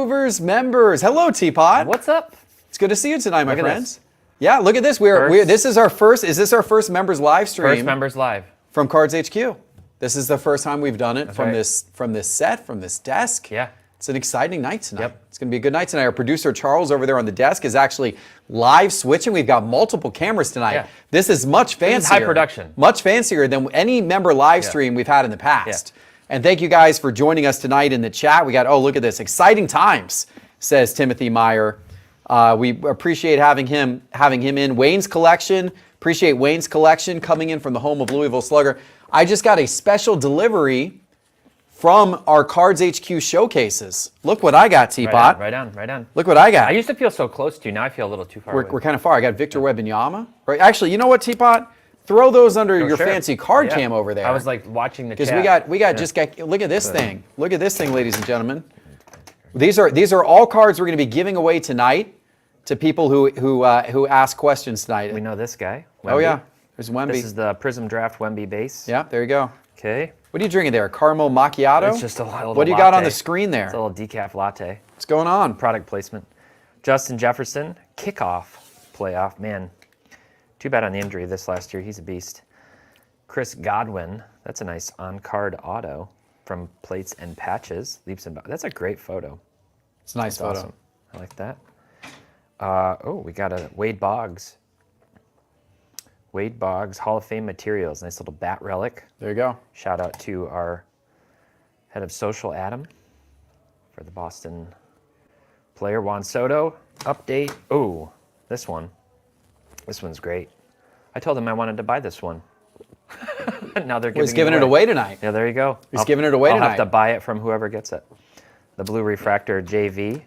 Movers members. Hello, Teapot. What's up? It's good to see you tonight, my Look at friends. this. Yeah, look at this. This is our first. Is this our first members live stream? First members live from Cards HQ. This is the first time we've done it from right. this set, from this desk. Yeah. It's an exciting night tonight. Yep. It's going to be a good night tonight. Our producer Charles over there on the desk is actually live switching. We've got multiple cameras tonight. Yeah. This is much fancier. This is high production. Much fancier than any member live stream we've had in the past. Yeah. And thank you guys for joining us tonight in the chat. We got, oh, look at this. Exciting times, says Timothy Meyer. We appreciate having him in. Wayne's Collection. Appreciate Wayne's Collection coming in from the home of Louisville Slugger. I just got a special delivery from our Cards HQ showcases. Look what I got, Teapot. Right on. Look what I got. I used to feel so close to you. Now I feel a little too far away. We're kind of far. I got Victor Wembanyama. Right. Actually, you know what, Teapot? Throw those under your fancy card cam over there. I was like watching the chat. Because we got look at this thing. Look at this thing, ladies and gentlemen. These are all cards we're going to be giving away tonight to people who ask questions tonight. We know this guy. Wemby. Oh yeah, there's Wemby. This is the Prism Draft Wemby base. Yeah, there you go. Okay. What are you drinking there? Caramel macchiato? It's just a little What do you got on the screen there? It's a little decaf latte. What's going on? Product placement. Justin Jefferson, kickoff playoff. Man, too bad on the injury this last year. He's a beast. Chris Godwin, that's a nice on-card auto from Plates and Patches. Leaps and That's a great photo. It's a nice photo. Awesome. I like that. We got a Wade Boggs. Wade Boggs, Hall of Fame materials. Nice little bat relic. There you go. Shout out to our head of social, Adam, for the Boston player. Juan Soto, update. Oh, this one. This one's great. I told him I wanted to buy this one. Now they're giving it away tonight. Yeah, there you go. He's giving it away tonight. I'll have to buy it from whoever gets it. The Blue Refractor JV.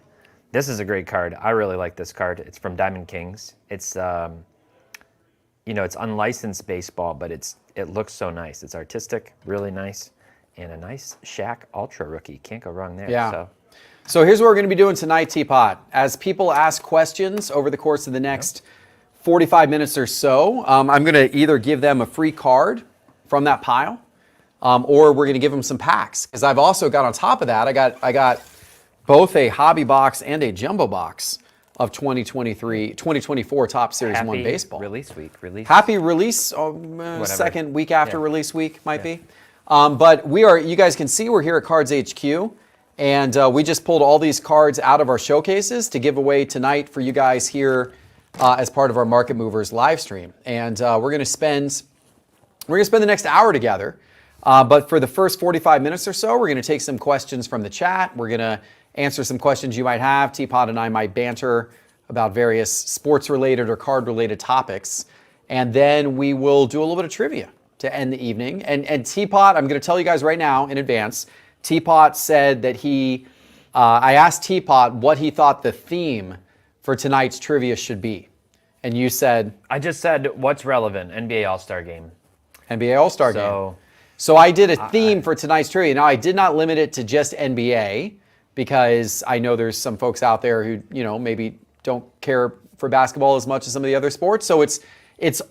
This is a great card. I really like this card. It's from Diamond Kings. It's it's unlicensed baseball, but it looks so nice. It's artistic, really nice, and a nice Shaq Ultra rookie. Can't go wrong there. Yeah. So here's what we're going to be doing tonight, Teapot. As people ask questions over the course of the next 45 minutes or so, I'm going to either give them a free card from that pile, or we're going to give them some packs. Because I've also got on top of that, I got both a hobby box and a jumbo box of 2024 Top Series 1 baseball. Release week. Happy release, second week after release week might be. But you guys can see we're here at Cards HQ, and we just pulled all these cards out of our showcases to give away tonight for you guys here as part of our Market Movers live stream. And we're going to spend the next hour together. But for the first 45 minutes or so, we're going to take some questions from the chat. We're going to answer some questions you might have. Teapot and I might banter about various sports-related or card-related topics. And then we will do a little bit of trivia to end the evening. And Teapot, I'm going to tell you guys right now in advance, Teapot said that I asked Teapot what he thought the theme for tonight's trivia should be. And you said? I just said, what's relevant? NBA All-Star Game. NBA All-Star Game. So I did a theme for tonight's trivia. Now, I did not limit it to just NBA, because I know there's some folks out there who, maybe don't care for basketball as much as some of the other sports. So it's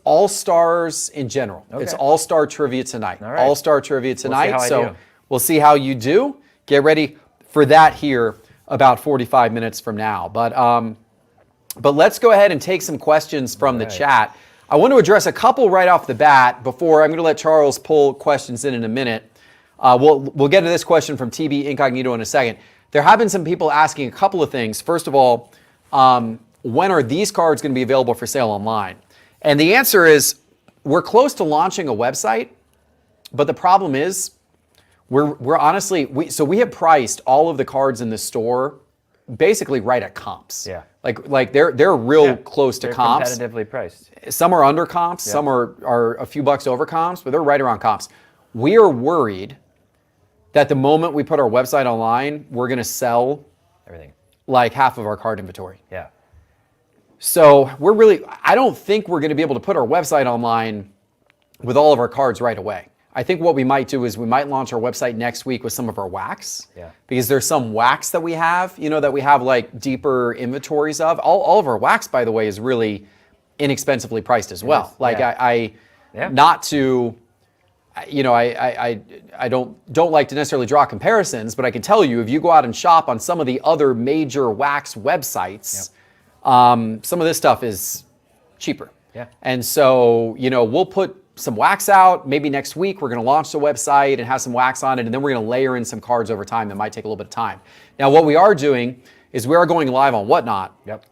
All-Stars in general. Okay. It's All-Star trivia tonight. All right. All-Star trivia tonight. So we'll see how you do. Get ready for that here about 45 minutes from now. But let's go ahead and take some questions from the chat. I want to address a couple right off the bat before I'm going to let Charles pull questions in a minute. We'll get to this question from TB Incognito in a second. There have been some people asking a couple of things. First of all, when are these cards going to be available for sale online? And the answer is we're close to launching a website, but the problem is we're honestly, we have priced all of the cards in the store basically right at comps. Yeah. Like they're real close to comps. Competitively priced. Some are under comps, some are a few bucks over comps, but they're right around comps. We are worried that the moment we put our website online, we're going to sell everything, like half of our card inventory. Yeah. So I don't think we're going to be able to put our website online with all of our cards right away. I think what we might do is we might launch our website next week with some of our wax. Yeah. Because there's some wax that we have, that we have like deeper inventories of. All of our wax, by the way, is really inexpensively priced as well. Yes. Not to I don't like to necessarily draw comparisons, but I can tell you if you go out and shop on some of the other major wax websites, some of this stuff is cheaper. Yeah. And so, we'll put some wax out. Maybe next week we're going to launch the website and have some wax on it, and then we're going to layer in some cards over time that might take a little bit of time. Now, what we are doing is we are going live on Whatnot. Yep.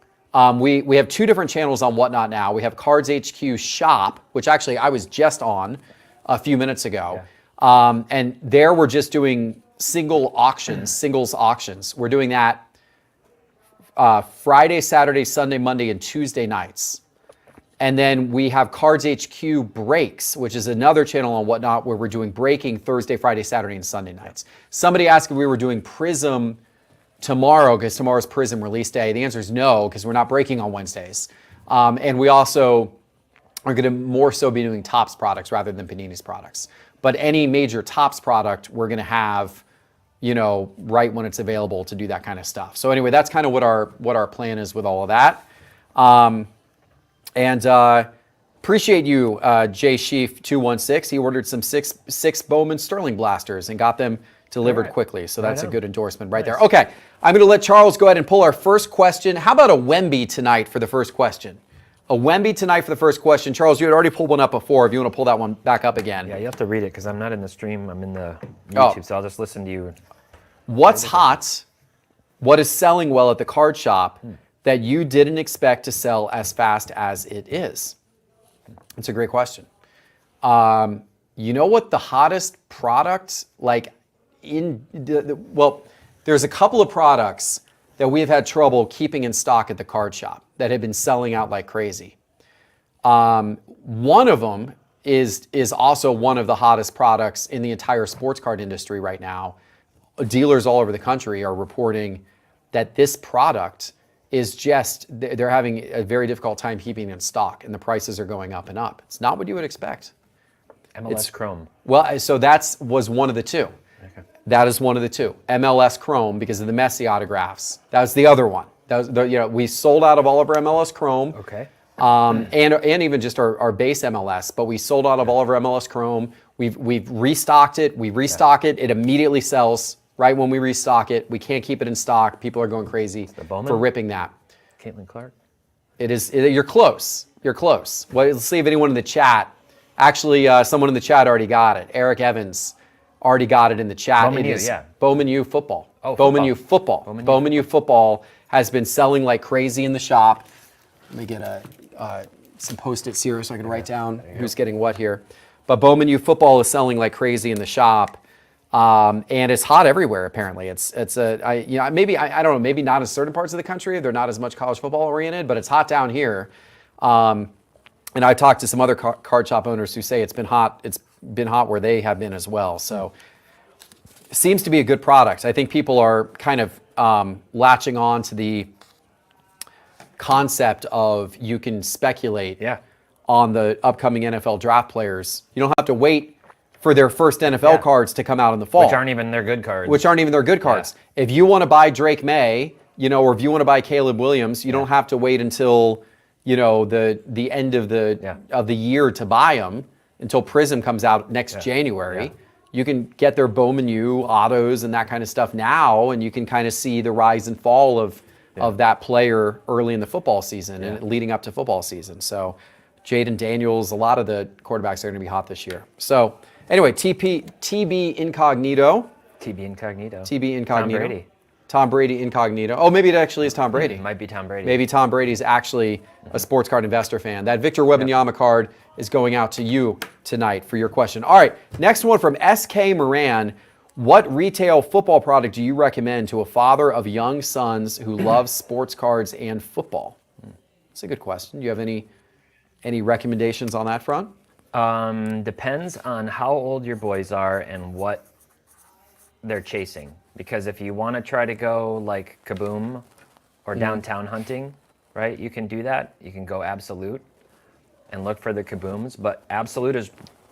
We have 2 different channels on Whatnot now. We have Cards HQ Shop, which actually I was just on a few minutes ago. Yeah. And there we're just doing singles auctions. We're doing that Friday, Saturday, Sunday, Monday, and Tuesday nights. And then we have Cards HQ Breaks, which is another channel on Whatnot where we're doing breaking Thursday, Friday, Saturday, and Sunday nights. Somebody asked if we were doing Prism tomorrow because tomorrow's Prism release day. The answer is no, because we're not breaking on Wednesdays. And we also are going to more so be doing Topps products rather than Panini's products. But any major Topps product, we're going to have, right when it's available to do that kind of stuff. So anyway, that's kind of what our plan is with all of that. And appreciate you, Jay Sheaf 216. He ordered some six Bowman Sterling blasters and got them delivered quickly. So that's a good endorsement right there. Okay, I'm going to let Charles go ahead and pull our first question. How about a Wemby tonight for the first question? A Wemby tonight for the first question. Charles, you had already pulled one up before. If you want to pull that one back up again. Yeah, you have to read it because I'm not in the stream. I'm in the YouTube, so I'll just listen to you. What's hot? What is selling well at the card shop that you didn't expect to sell as fast as it is? It's a great question. You know what the hottest product, there's a couple of products that we've had trouble keeping in stock at the card shop that have been selling out like crazy. One of them is also one of the hottest products in the entire sports card industry right now. Dealers all over the country are reporting that this product is they're having a very difficult time keeping it in stock, and the prices are going up and up. It's not what you would expect. MLS Chrome. Well, so was one of the 2. Okay. That is one of the 2. MLS Chrome, because of the Messi autographs. That was the other one. That was we sold out of all of our MLS Chrome. Okay. And even just our base MLS, but we sold out of all of our MLS Chrome. We've restocked it. We restock it. It immediately sells right when we restock it. We can't keep it in stock. People are going crazy for ripping that. Caitlin Clark. You're close. You're close. Well, let's see if anyone in the chat. Actually, someone in the chat already got it. Eric Evans already got it in the chat. Bowman U, Bowman U football. Oh, Bowman U football. Bowman U football has been selling like crazy in the shop. Let me get some Post-its here so I can write down who's getting what here. But Bowman U football is selling like crazy in the shop. And it's hot everywhere. Apparently, maybe I don't know. Maybe not in certain parts of the country. They're not as much college football oriented, but it's hot down here. And I talked to some other card shop owners who say it's been hot. It's been hot where they have been as well. So, it seems to be a good product. I think people are kind of latching on to the concept of you can speculate on the upcoming NFL draft players. You don't have to wait for their first NFL cards to come out in the fall. Which aren't even their good cards. Yeah. If you want to buy Drake May, or if you want to buy Caleb Williams, you don't have to wait until, the end of the year to buy them, until Prism comes out next January. Yeah. You can get their Bowman U autos and that kind of stuff now, and you can kind of see the rise and fall of that player early in the football season and leading up to football season. So Jaden Daniels, a lot of the quarterbacks are going to be hot this year. So anyway, TB Incognito. Tom Brady. Tom Brady Incognito. Oh, maybe it actually is Tom Brady. It might be Tom Brady. Maybe Tom Brady's actually a sports card investor fan. That Victor Wembanyama card is going out to you tonight for your question. All right, next one from SK Moran. What retail football product do you recommend to a father of young sons who loves sports cards and football? That's a good question. Do you have any recommendations on that front? Depends on how old your boys are and what they're chasing. Because if you want to try to go like Kaboom or downtown hunting, right, you can do that. You can go Absolute and look for the Kabooms, but Absolute is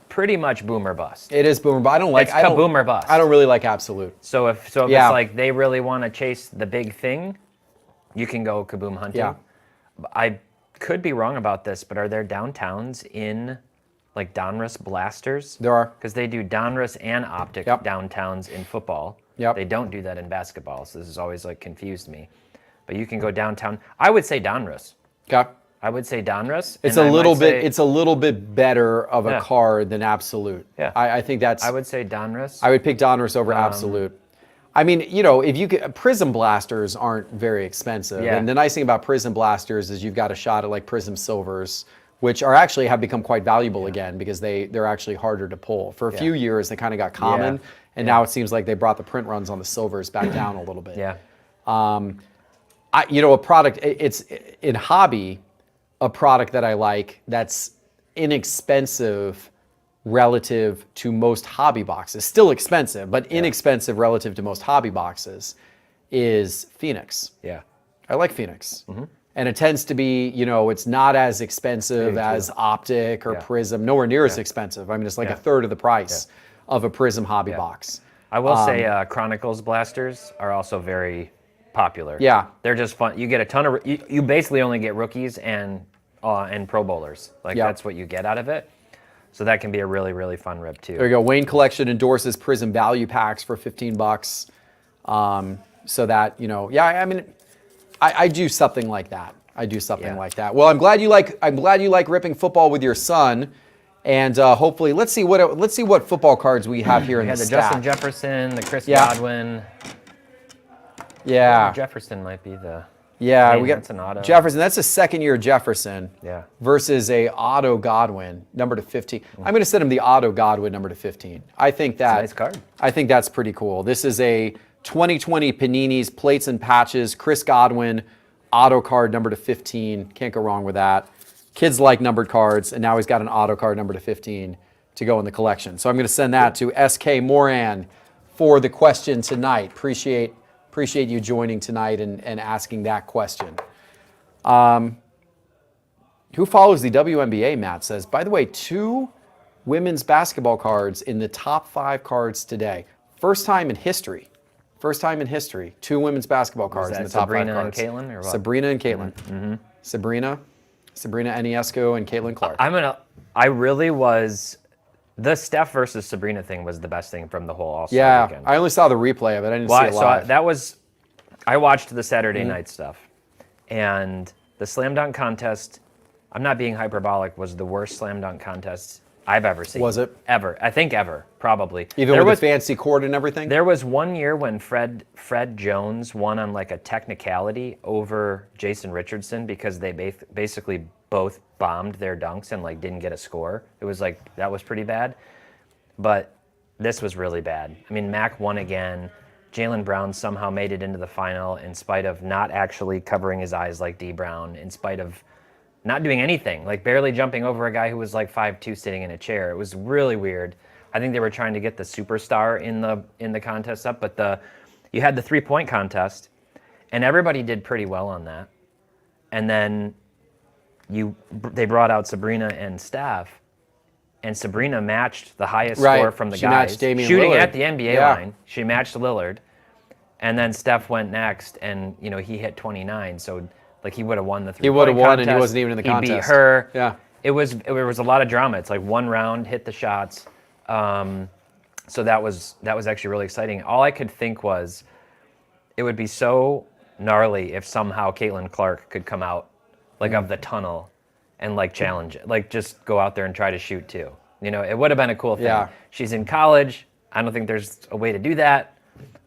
pretty much boom or bust. It is boom, but I don't like Kaboom or bust. I don't really like Absolute. So if it's like they really want to chase the big thing, you can go Kaboom hunting. Yeah. I could be wrong about this, but are there downtowns in like Donruss blasters. There are. Because they do Donruss and optic Yep. downtowns in football. Yep. They don't do that in basketball, so this has always like confused me. But you can go downtown. I would say Donruss. Okay. I would say Donruss. It's and a I little might bit. say- It's a little bit better of a Yeah. card than Absolute. Yeah. I think that's. I would say Donruss. I would pick Donruss over Absolute. I mean, you know, if you could, Prism blasters aren't very expensive, Yeah. and the nice thing about Prism blasters is you've got a shot at like Prism silvers, which are actually have become quite valuable again because they're actually harder to pull. For a few years, they kind of got common, Yeah. and now it seems like they brought the print runs on the silvers back down a little bit. Yeah. You know, a product, it's in hobby, a product that I like that's inexpensive relative to most hobby boxes. Still expensive, but inexpensive relative to most hobby boxes is Phoenix. Yeah. I like Phoenix. And it tends to be, you know, it's not as expensive as Optic or Yeah. Prism, nowhere near as expensive. I mean, it's like a third of the price of a Prism hobby box. I will say Chronicles blasters are also very popular. Yeah. They're just fun. You get a ton of you basically only get rookies and Pro Bowlers. Like Yeah. that's what you get out of it. So that can be a really, really fun rip too. There you go. Wayne Collection endorses Prism value packs for $15. So that, you know, yeah, I mean, I do something like that. I do something like that. Well, I'm glad you like ripping football with your son. And hopefully, let's see what football cards we have here in We the had the stack. Justin Jefferson, the Chris Yeah. Godwin. Yeah, Jefferson might be the yeah. main. We got That's an auto. Jefferson. That's a second-year Jefferson. Yeah. Versus a auto Godwin number to 15. I'm going to send him the auto Godwin number to 15. I think that nice card. I think that's pretty cool. This is a 2020 Panini's Plates and Patches Chris Godwin auto card number to 15. Can't go wrong with that. Kids like numbered cards, and now he's got an auto card number to 15 to go in the collection. So I'm going to send that to SK Moran for the question tonight. Appreciate you joining tonight and asking that question. Who follows the WNBA, Matt says. By the way, 2 women's basketball cards in the top 5 cards today. First time in history. 2 women's basketball cards in that the top Sabrina 5 and cards. Caitlin, or what? Sabrina and Caitlin. Sabrina Ionescu and Caitlin Clark. I really was. The Steph versus Sabrina thing was the best thing from the whole All-Star Yeah, weekend. I only saw the replay of it. I didn't see it So live. I watched the Saturday Mm-hmm. night stuff, and the slam dunk contest. I'm not being hyperbolic. Was the worst slam dunk contest I've ever seen. Was it? Ever? I think ever. Probably. Even There with was the fancy court and everything? There was one year when Fred Jones won on like a technicality over Jason Richardson because they basically both bombed their dunks and like didn't get a score. It was like, that was pretty bad. But this was really bad. I mean, Mac won again. Jaylen Brown somehow made it into the final in spite of not actually covering his eyes like D Brown, in spite of not doing anything, like barely jumping over a guy who was like 5'2" sitting in a chair. It was really weird. I think they were trying to get the superstar in the contest up, but you had the 3-point contest, and everybody did pretty well on that. And then they brought out Sabrina and Steph, and Sabrina matched the highest Right. score from the She guys. matched Damian shooting Lillard. at the NBA Yeah. line. She matched Lillard, and then Steph went next, and he hit 29, so like he would have won the 3-point He would have won, and he contest. wasn't even in the He contest. beat her. Yeah. It was a lot of drama. It's like one round, hit the shots. So that was actually really exciting. All I could think was it would be so gnarly if somehow Caitlin Clark could come out like of the tunnel and like challenge it, like just go out there and try to shoot too. It would have been a cool thing. Yeah. She's in college. I don't think there's a way to do that,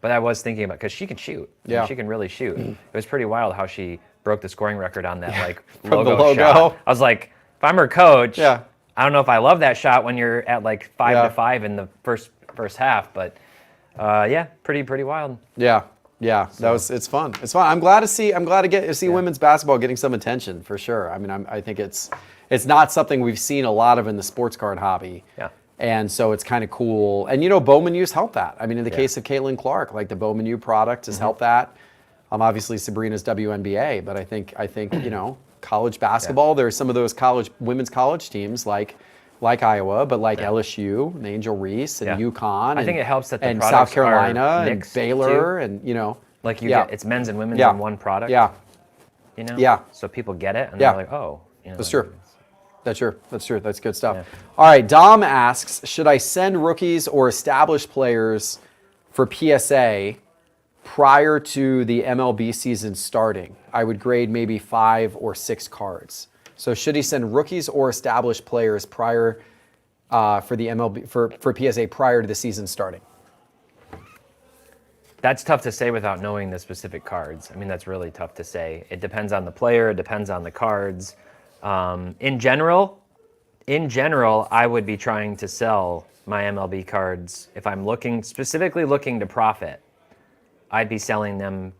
but I was thinking about, because she can shoot. Yeah. She can really shoot. It was pretty wild how she broke the scoring record on that like From the logo logo. shot. I was like, if I'm her coach, Yeah. I don't know if I love that shot when you're at like 5 Yeah. to 5 in the first half, but yeah, pretty wild. Yeah. It's fun. It's fun. I'm glad to see women's basketball getting some attention for sure. I mean, I think it's not something we've seen a lot of in the sports card hobby. Yeah. And so it's kind of cool. And Bowman U's helped that. I mean, in the case of Caitlin Clark, like the Bowman U product has helped that. Obviously Sabrina's WNBA, but I think college basketball, there's some of those women's college teams like Iowa, but like LSU and Angel Reese and UConn. I think it helps that the and products South Carolina are and mixed, Baylor too. and Like it's men's and women's Yeah. in one product. Yeah. Yeah. So people get it and Yeah. they're like, oh. That's true. That's true. That's true. That's good stuff. Yeah. All right. Dom asks, should I send rookies or established players for PSA prior to the MLB season starting? I would grade maybe 5 or 6 cards. So should he send rookies or established players prior for the MLB for PSA prior to the season starting? That's tough to say without knowing the specific cards. I mean, that's really tough to say. It depends on the player. It depends on the cards. In general, I would be trying to sell my MLB cards if I'm specifically looking to profit. I'd be selling them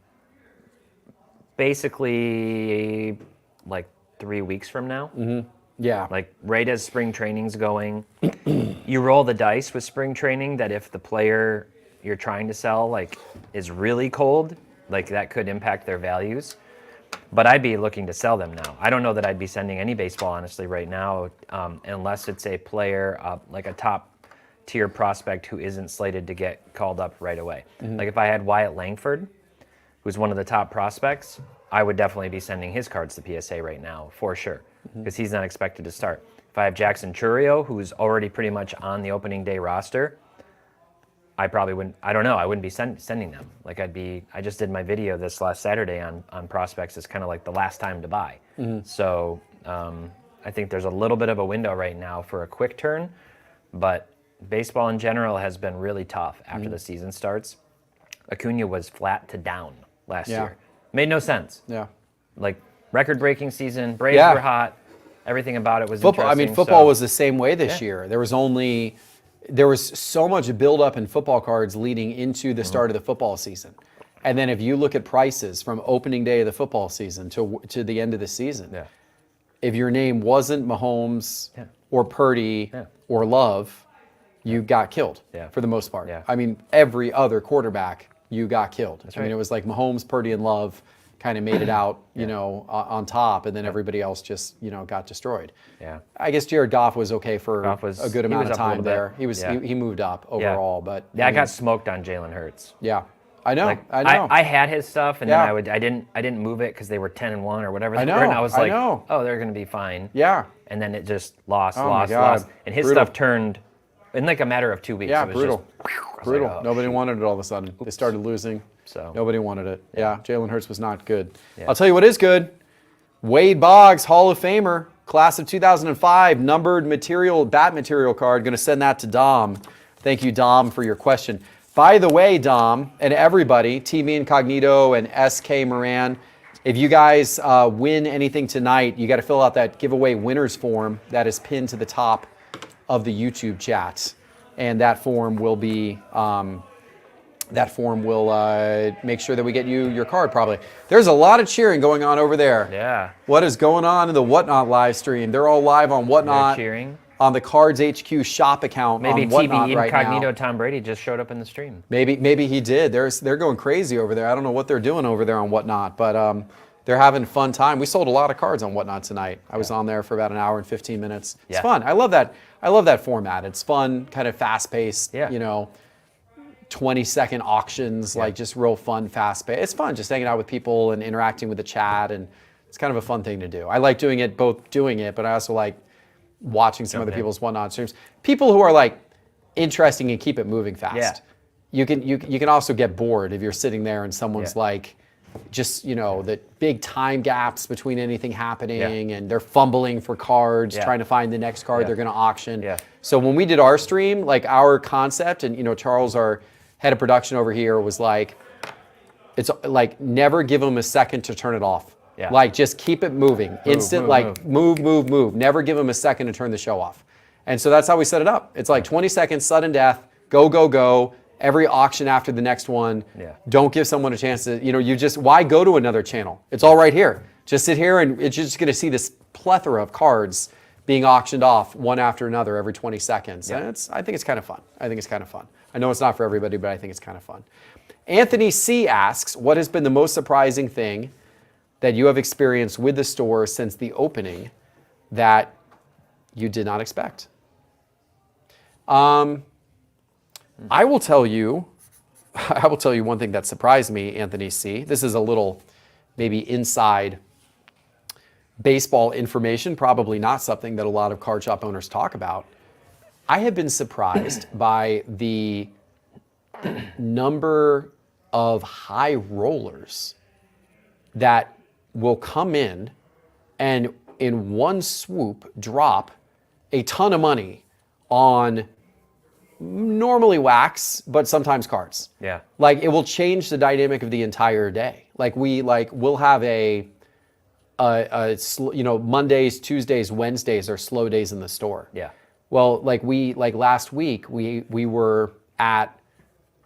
basically like 3 weeks from now. Mm-hmm. Yeah. Like right as spring training's going, you roll the dice with spring training that if the player you're trying to sell like is really cold, like that could impact their values. But I'd be looking to sell them now. I don't know that I'd be sending any baseball, honestly, right now, unless it's a player, like a top tier prospect who isn't slated to get called up right away. Mm-hmm. Like if I had Wyatt Langford, who's one of the top prospects, I would definitely be sending his cards to PSA right now, for sure, because he's not expected to start. If I have Jackson Chourio, who's already pretty much on the opening day roster, I probably wouldn't, I don't know, I wouldn't be sending them. Like I just did my video this last Saturday on prospects as kind of like the last time to buy. Mm-hmm. So I think there's a little bit of a window right now for a quick turn, but baseball in general has been really tough after the season starts. Acuna was flat to down last year. Made no sense. Yeah. Like record-breaking season, Braves were hot, everything about it was football. interesting. I mean, football was the same way this year. There was so much buildup in football cards leading into the start of the football season. And then if you look at prices from opening day of the football season to the end of the season, if your name wasn't Mahomes or Purdy or Love, you got killed for the most part. I mean, every other quarterback, you got killed. That's I mean, it was like Mahomes, Purdy, and Love kind of made it out, you know, on top, and then everybody else just, you know, got destroyed. Yeah. I guess Jared Goff was okay for a good amount of time there. He was he moved up overall, but I got smoked on Jalen Hurts. Yeah, I know. Like, I know. I had his stuff, and then I didn't move it because they were 10-1 or whatever. I know. And I was like, oh, they're going to be fine. Yeah. And then it just lost, my God. lost, and his stuff turned in like a matter of 2 weeks. Yeah, it was brutal. Just, brutal. like, Nobody wanted it all of a sudden. They started losing. So nobody wanted it. Yeah, Jalen Hurts was not good. Yeah. I'll tell you what is good. Wade Boggs, Hall of Famer, class of 2005, numbered bat material card. Going to send that to Dom. Thank you, Dom, for your question. By the way, Dom and everybody, TV Incognito and SK Moran, if you guys win anything tonight, you got to fill out that giveaway winners form that is pinned to the top of the YouTube chat, and that form will be. Make sure that we get you your card, probably. There's a lot of cheering going on over there. Yeah. What is going on in the Whatnot live stream? They're all live on Whatnot. They're cheering. On the Cards HQ shop account Maybe on Whatnot TV right now. Incognito Tom Brady just showed up in the stream. Maybe he did. They're going crazy over there. I don't know what they're doing over there on Whatnot, but they're having a fun time. We sold a lot of cards on Whatnot tonight. I was on there for about an hour and 15 minutes. It's fun. I love that. I love that format. It's fun, kind of fast-paced, you know, 20-second auctions, like just real fun, fast-paced. It's fun just hanging out with people and interacting with the chat, and it's kind of a fun thing to do. I like doing it, but I also like watching some other people's Whatnot streams. People who are like interesting and keep it moving fast. You can also get bored if you're sitting there and someone's like, just, you know, the big time gaps between anything happening and they're fumbling for cards, trying to find the next card they're going to auction. So when we did our stream, like our concept, and, you know, Charles, our head of production over here, was like, it's like never give them a second to turn it off. Like just keep it moving. Move. Never give them a second to turn the show off. And so that's how we set it up. It's like 20 seconds, sudden death, go. Every auction after the next one. Don't give someone a chance to, you know, why go to another channel? It's all right here. Just sit here and it's just going to see this plethora of cards being auctioned off one after another every 20 seconds. And I think it's kind of fun. I know it's not for everybody, but I think it's kind of fun. Anthony C. asks, what has been the most surprising thing that you have experienced with the store since the opening that you did not expect? I will tell you one thing that surprised me, Anthony C. This is a little maybe inside baseball information, probably not something that a lot of card shop owners talk about. I have been surprised by the number of high rollers that will come in and in one swoop drop a ton of money on normally wax, but sometimes cards. Yeah. Like it will change the dynamic of the entire day. Like we'll have Mondays, Tuesdays, Wednesdays are slow days in the store. Yeah. Well, like last week we were at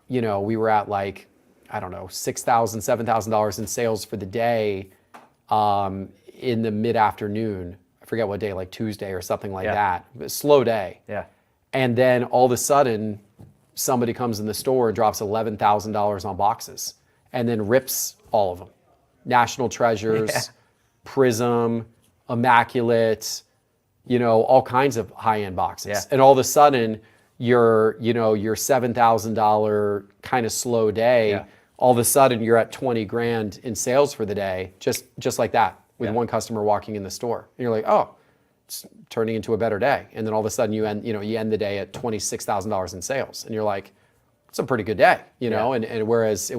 like, I don't know, $6,000, $7,000 in sales for the day in the mid-afternoon. I forget what day, like Tuesday or something like that. Slow day. Yeah. And then all of a sudden, somebody comes in the store and drops $11,000 on boxes and then rips all of them. National Treasures, Prism, Immaculate, all kinds of high-end boxes. Yeah. And all of a sudden, your $7,000 kind of slow day, all of a sudden you're at 20 grand in sales for the day, just like that, with one customer walking in the store. And you're like, oh, it's turning into a better day. And then all of a sudden you end the day at $26,000 in sales. And you're like, it's a pretty good day, and whereas,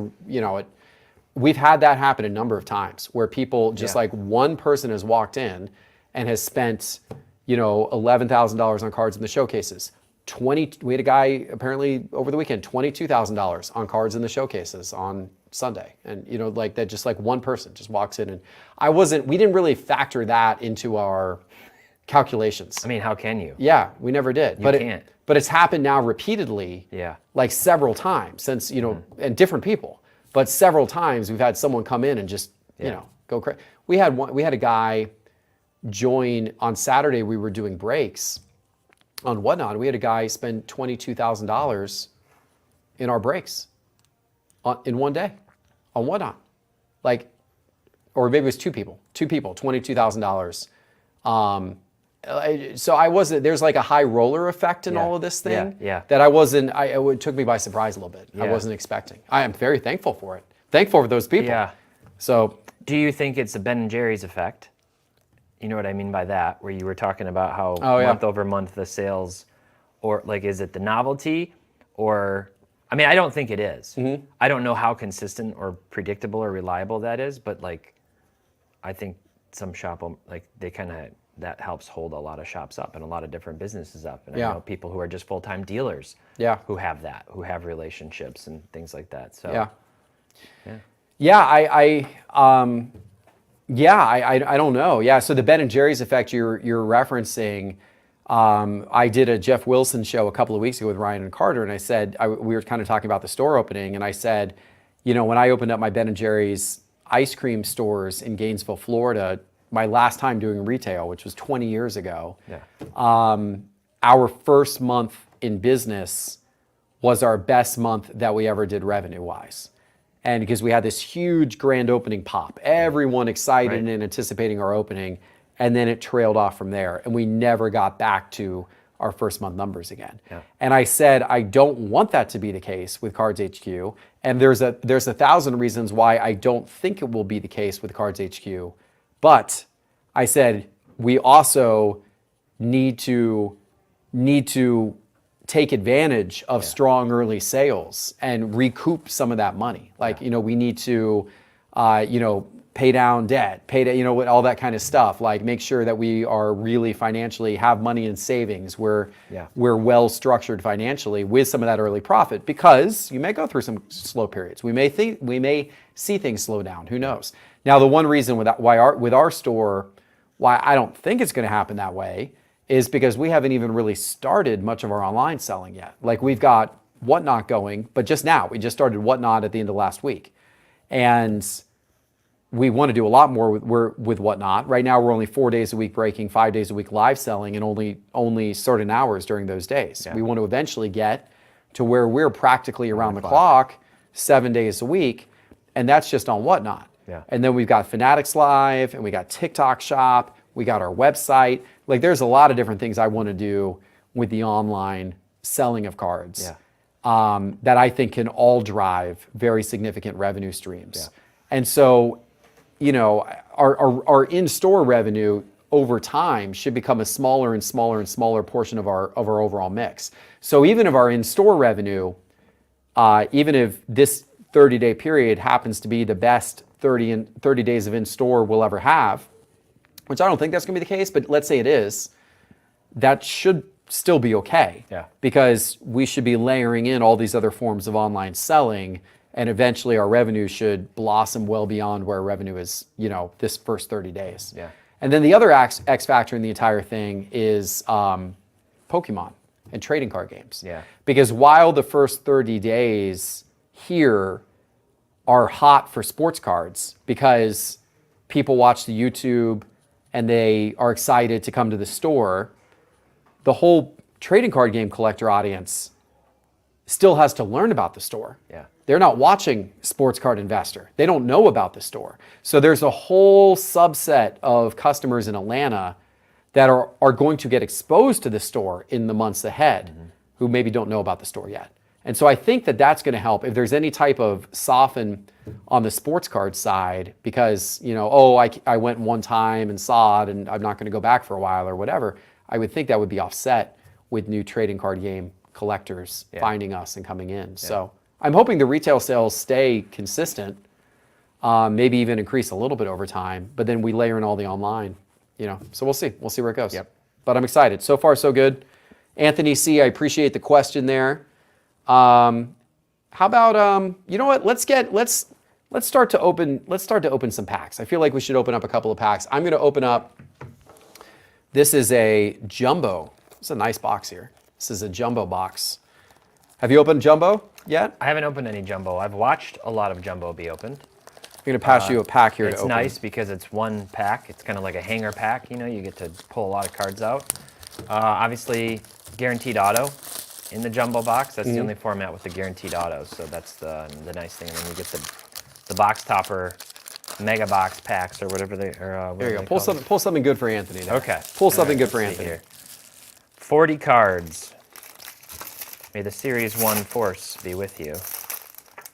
we've had that happen a number of times where people just like one person has walked in and has spent, $11,000 on cards in the showcases. We had a guy apparently over the weekend, $22,000 on cards in the showcases on Sunday. And, like that, just like one person just walks in, and we didn't really factor that into our calculations. I mean, how can you? Yeah, we never did. You can't. But it's happened now repeatedly, like several times since, and different people, but several times we've had someone come in and just, go crazy. We had a guy join on Saturday. We were doing breaks on Whatnot. We had a guy spend $22,000 in our breaks in one day on Whatnot. Or maybe it was two people, $22,000. So there's like a high roller effect in all of this thing that it took me by surprise a little bit. I wasn't expecting. I am very thankful for it. Thankful for those people. Yeah. So do you think it's a Ben & Jerry's effect? You know what I mean by that, where you were talking about how month over month the sales, or like, is it the novelty, or, I mean, I don't think it is. Mm-hmm. I don't know how consistent or predictable or reliable that is, but like, I think some that helps hold a lot of shops up and a lot of different businesses up. And I know people who are just full-time dealers who have relationships and things like that. So I don't know. Yeah, so the Ben & Jerry's effect you're referencing, I did a Jeff Wilson show a couple of weeks ago with Ryan and Carter, and I said, we were kind of talking about the store opening, and I said, when I opened up my Ben & Jerry's ice cream stores in Gainesville, Florida, my last time doing retail, which was 20 years ago, our first month in business was our best month that we ever did revenue-wise. And because we had this huge grand opening pop, everyone excited and anticipating our opening, and then it trailed off from there, and we never got back to our first month numbers again. Yeah. And I said, I don't want that to be the case with Cards HQ, and there's a 1,000 reasons why I don't think it will be the case with Cards HQ, but I said, we also need to take advantage of strong early sales and recoup some of that money. We need to, pay down debt, all that kind of stuff. Like make sure that we are really financially have money in savings. We're well structured financially with some of that early profit, because you may go through some slow periods. We may see things slow down. Who knows? Now, the one reason with our store, why I don't think it's going to happen that way, is because we haven't even really started much of our online selling yet. Like we've got Whatnot going, but we just started Whatnot at the end of last week. And we want to do a lot more with Whatnot. Right now we're only 4 days a week breaking, 5 days a week live selling, and only certain hours during those days. Yeah. We want to eventually get to where we're practically around the clock 7 days a week, and that's just on Whatnot. Yeah. And then we've got Fanatics Live, and we got TikTok Shop, we got our website. Like there's a lot of different things I want to do with the online selling of cards that I think can all drive very significant revenue streams. Yeah. And so our in-store revenue over time should become a smaller and smaller and smaller portion of our overall mix. So even if our in-store revenue, even if this 30-day period happens to be the best 30 days of in-store we'll ever have, which I don't think that's going to be the case, but let's say it is, that should still be okay. Yeah. Because we should be layering in all these other forms of online selling, and eventually our revenue should blossom well beyond where our revenue is, this first 30 days. Yeah. And then the other X factor in the entire thing is Pokemon and trading card games. Yeah. Because while the first 30 days here are hot for sports cards because people watch the YouTube and they are excited to come to the store, the whole trading card game collector audience still has to learn about the store. Yeah. They're not watching Sports Card Investor. They don't know about the store. So there's a whole subset of customers in Atlanta that are going to get exposed to the store in the months ahead who maybe don't know about the store yet. And so I think that that's going to help if there's any type of soften on the sports card side because, I went one time and saw it and I'm not going to go back for a while or whatever. I would think that would be offset with new trading card game collectors finding us and coming in. Yeah. So I'm hoping the retail sales stay consistent, maybe even increase a little bit over time, but then we layer in all the online, so we'll see. We'll see where it goes. Yep. But I'm excited. So far, so good. Anthony C., I appreciate the question there. How about, you know what? Let's start to open some packs. I feel like we should open up a couple of packs. I'm going to open up, this is a jumbo. It's a nice box here. This is a jumbo box. Have you opened jumbo yet? I haven't opened any jumbo. I've watched a lot of jumbo be opened. I'm going to pass you a pack here to It's open. nice because it's one pack. It's kind of like a hanger pack. You get to pull a lot of cards out. Obviously, guaranteed auto in the jumbo box. That's the only format with the guaranteed auto. So that's the nice thing. And then you get the box topper mega box packs or whatever they are. There you go. Pull something good for Anthony there. Okay. Pull something All right, good for let's see Anthony. here. 40 cards. May the Series 1 force be with you.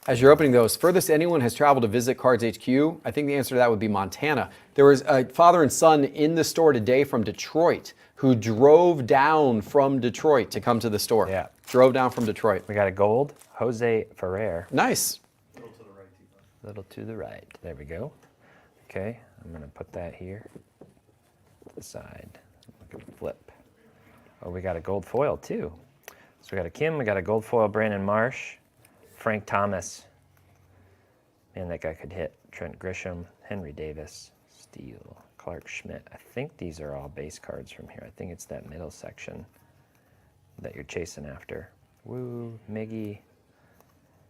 As you're opening those, furthest anyone has traveled to visit Cards HQ, I think the answer to that would be Montana. There was a father and son in the store today from Detroit who drove down from Detroit to come to the store. Yeah. Drove down from Detroit. We got a gold Jose Ferrer. Nice. A little to the right. There we go. Okay, I'm going to put that here to the side. Look at the flip. Oh, we got a gold foil too. So we got a Kim, we got a gold foil Brandon Marsh, Frank Thomas. Man, that guy could hit. Trent Grisham, Henry Davis, Steele, Clark Schmidt. I think these are all base cards from here. I think it's that middle section that you're chasing after. Woo, Miggy.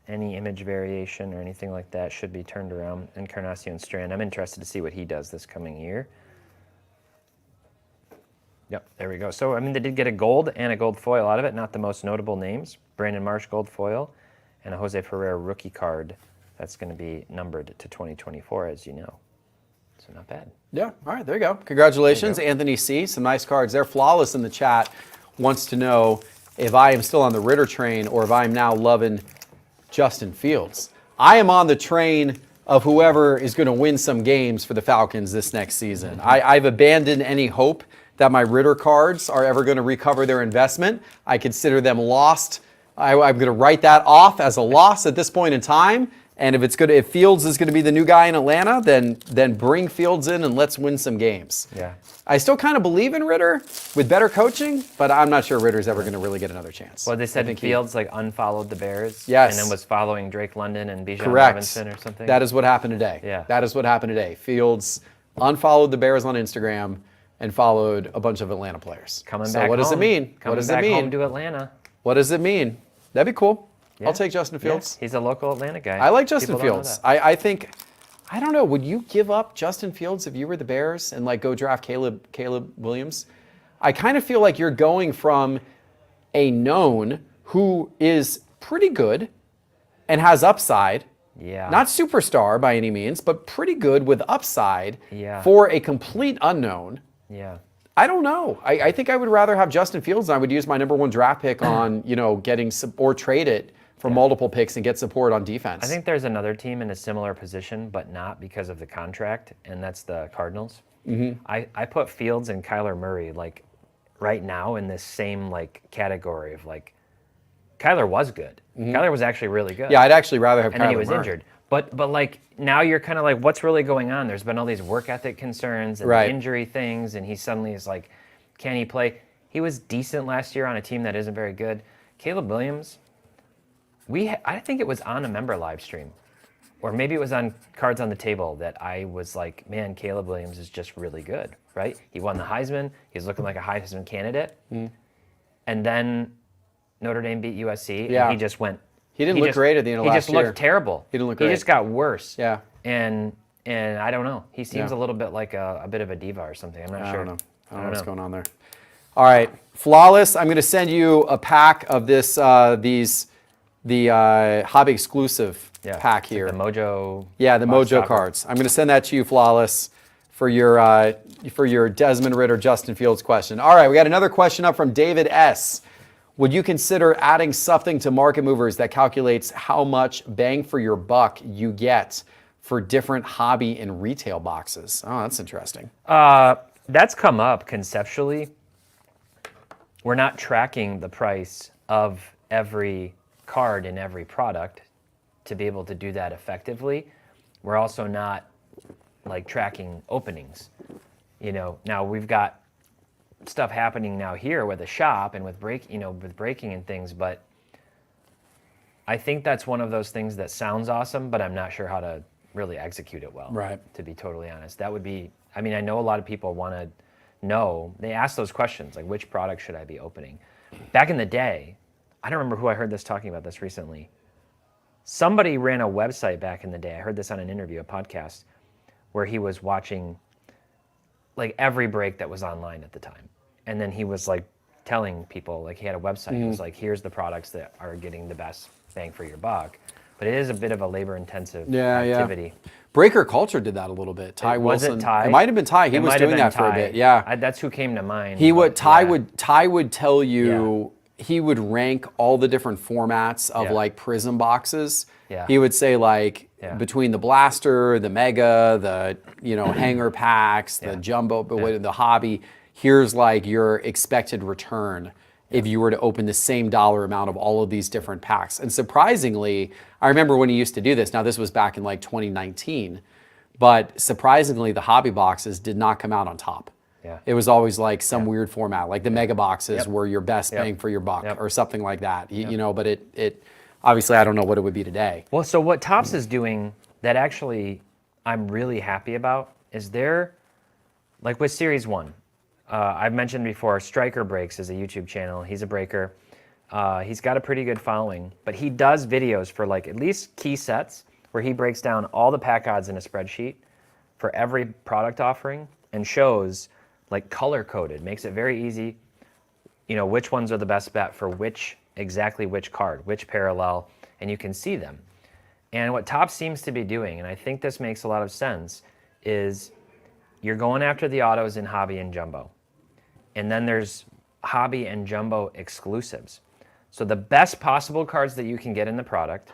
Any image variation or anything like that should be turned around. Encarnacion Strand. I'm interested to see what he does this coming year. Yep, there we go. So, they did get a gold and a gold foil out of it. Not the most notable names. Brandon Marsh gold foil and a Jose Ferrer rookie card that's going to be numbered to 2024, as you know. So not bad. Yeah, all right, there you go. Congratulations, Anthony C. Some nice cards there. Flawless in the chat wants to know if I am still on the Ritter train or if I'm now loving Justin Fields. I am on the train of whoever is going to win some games for the Falcons this next season. I've abandoned any hope that my Ritter cards are ever going to recover their investment. I consider them lost. I'm going to write that off as a loss at this point in time. And if Fields is going to be the new guy in Atlanta, then bring Fields in and let's win some games. Yeah. I still kind of believe in Ritter with better coaching, but I'm not sure Ritter's ever going to really get another chance. Well, they said Fields unfollowed the Bears. Yes. And then was following Drake London and Bijan Correct. Robinson or something. That is what happened today. Yeah. That is what happened today. Fields unfollowed the Bears on Instagram and followed a bunch of Atlanta players. Coming so back what does home. it mean? Coming What does back it mean? home to Atlanta. What does it mean? That'd be cool. Yeah. I'll take Justin Fields. Yeah, he's a local Atlanta guy. I like Justin People don't know Fields. that. I think, I don't know, would you give up Justin Fields if you were the Bears and go draft Caleb Williams? I kind of feel like you're going from a known who is pretty good and has upside. Yeah. Not superstar by any means, but pretty good with upside Yeah. for a complete unknown. Yeah. I don't know. I think I would rather have Justin Fields, and I would use my number one draft pick on, getting some, or trade it for multiple picks and get support on defense. I think there's another team in a similar position, but not because of the contract, and that's the Cardinals. Mm-hmm. I put Fields and Kyler Murray like right now in this same like category of like Kyler was good. Mm-hmm. Kyler was actually really good. Yeah, I'd actually rather have Kyler and then he was Murray. Injured. But like now you're kind of like, what's really going on? There's been all these work ethic concerns and injury things, and he suddenly is like, can he play? He was decent last year on a team that isn't very good. Caleb Williams, I think it was on a member live stream, or maybe it was on Cards on the Table that I was like, man, Caleb Williams is just really good, right? He won the Heisman. He's looking like a Heisman candidate. Mm. And then Notre Dame beat USC, and he just went. He didn't look great at the end of last year. He just looked terrible. He didn't look great. He just got worse. Yeah. And I don't know. He seems a little bit like a bit of a diva or something. I'm not sure. I don't know what's going on there. All right, Flawless. I'm going to send you a pack of this, the hobby exclusive pack here. Like the Mojo. Yeah, the Mojo cards. I'm going to send that to you, Flawless, for your Desmond Ridder, Justin Fields question. All right, we got another question up from David S. Would you consider adding something to Market Movers that calculates how much bang for your buck you get for different hobby and retail boxes? Oh, that's interesting. That's come up conceptually. We're not tracking the price of every card in every product to be able to do that effectively. We're also not like tracking openings. Now we've got stuff happening now here with the shop and with breaking and things, but I think that's one of those things that sounds awesome, but I'm not sure how to really execute it well. Right. To be totally honest, that would be. I mean, I know a lot of people want to know. They ask those questions like, which product should I be opening? Back in the day, I don't remember who I heard this talking about this recently. Somebody ran a website back in the day. I heard this on an interview, a podcast, where he was watching like every break that was online at the time. And then he was like telling people, like he had a website. He was like, here's the products that are getting the best bang for your buck. But it is a bit of a labor-intensive activity. Yeah. Breaker Culture did that a little bit. Ty Wilson. Was it Ty? It might have been Ty. He was doing that for a bit. Yeah. That's who came to mind. Ty would tell you, he would rank all the different formats of like Prism boxes. Yeah. He would say like between the Blaster, the Mega, the hanger packs, the Jumbo, the Hobby, here's like your expected return if you were to open the same dollar amount of all of these different packs. And surprisingly, I remember when he used to do this. Now this was back in like 2019, but surprisingly the hobby boxes did not come out on top. Yeah. It was always like some weird format, like the mega boxes were your best bang for your buck or something like that. But it obviously I don't know what it would be today. Well, so what Topps is doing that actually I'm really happy about is they're like with Series 1. I've mentioned before, Striker Breaks is a YouTube channel. He's a breaker. He's got a pretty good following, but he does videos for like at least key sets where he breaks down all the pack odds in a spreadsheet for every product offering and shows like color coded, makes it very easy, which ones are the best bet for exactly which card, which parallel, and you can see them. And what Topps seems to be doing, and I think this makes a lot of sense, is you're going after the autos in hobby and jumbo. And then there's hobby and jumbo exclusives. So the best possible cards that you can get in the product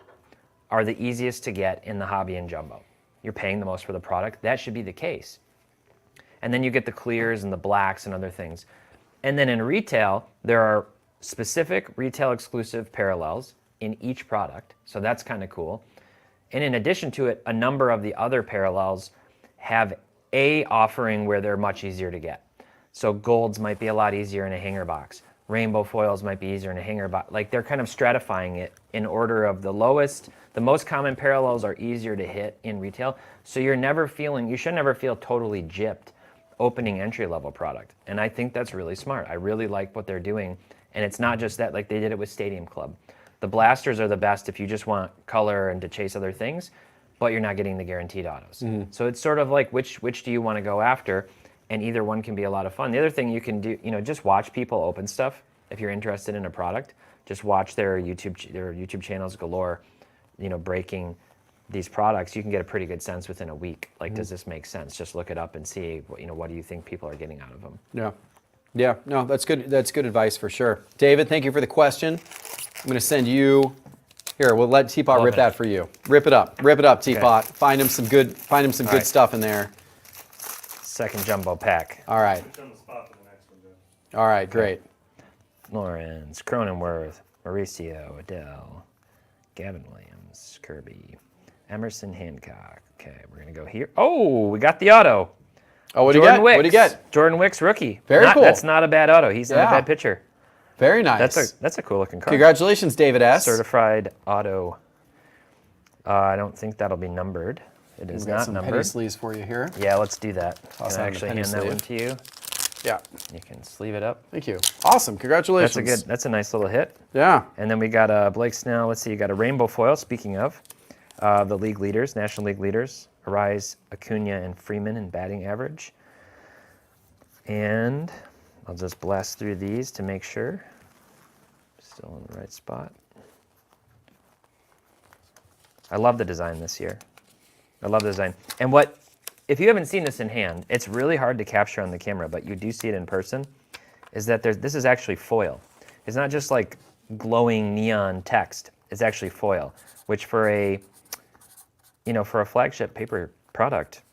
are the easiest to get in the hobby and jumbo. You're paying the most for the product. That should be the case. And then you get the clears and the blacks and other things. And then in retail, there are specific retail exclusive parallels in each product. So that's kind of cool. And in addition to it, a number of the other parallels have a offering where they're much easier to get. So golds might be a lot easier in a hanger box. Rainbow foils might be easier in a hanger box. Like they're kind of stratifying it in order of the most common parallels are easier to hit in retail. So you should never feel totally gypped opening entry-level product. And I think that's really smart. I really like what they're doing. And it's not just that, like they did it with Stadium Club. The blasters are the best if you just want color and to chase other things, but you're not getting the guaranteed autos. Mm-hmm. So it's sort of like which do you want to go after? And either one can be a lot of fun. The other thing you can do, just watch people open stuff. If you're interested in a product, just watch their YouTube channels galore, breaking these products. You can get a pretty good sense within a week. Like, does this make sense? Just look it up and see, what do you think people are getting out of them? Yeah. No, that's good. That's good advice for sure. David, thank you for the question. I'm going to send you Here, we'll let Teapot Love rip it. that for you. Rip it up, Teapot. Find him some good, right. stuff in there. Second jumbo pack. All right. It's on the spot for the next one, Joe. All right, great. Lawrence, Cronenworth, Mauricio, Adele, Gavin Williams, Kirby, Emerson Hancock. Okay, we're gonna go here. Oh, we got the auto. Oh, what do you Jordan get? Wicks. What do you get? Jordan Wicks, rookie. Very cool. That's not a bad auto. He's not a bad pitcher. Very nice. That's a cool looking card. Congratulations, David S. Certified auto. I don't think that'll be numbered. It is We've got not some penny numbered. sleeves for you here. Yeah, let's do that. Toss Can I out the actually penny hand that sleeve. one to you? Yeah. You can sleeve it up. Thank you. Awesome. Congratulations. That's a nice little hit. Yeah. And then we got Blake Snell. Let's see, you got a rainbow foil. Speaking of the league leaders, National League leaders, Arise, Acuna, and Freeman in batting average. And I'll just blast through these to make sure. Still in the right spot. I love the design this year. I love the design. And if you haven't seen this in hand, it's really hard to capture on the camera, but you do see it in person, is that this is actually foil. It's not just like glowing neon text. It's actually foil, which for a flagship paper product,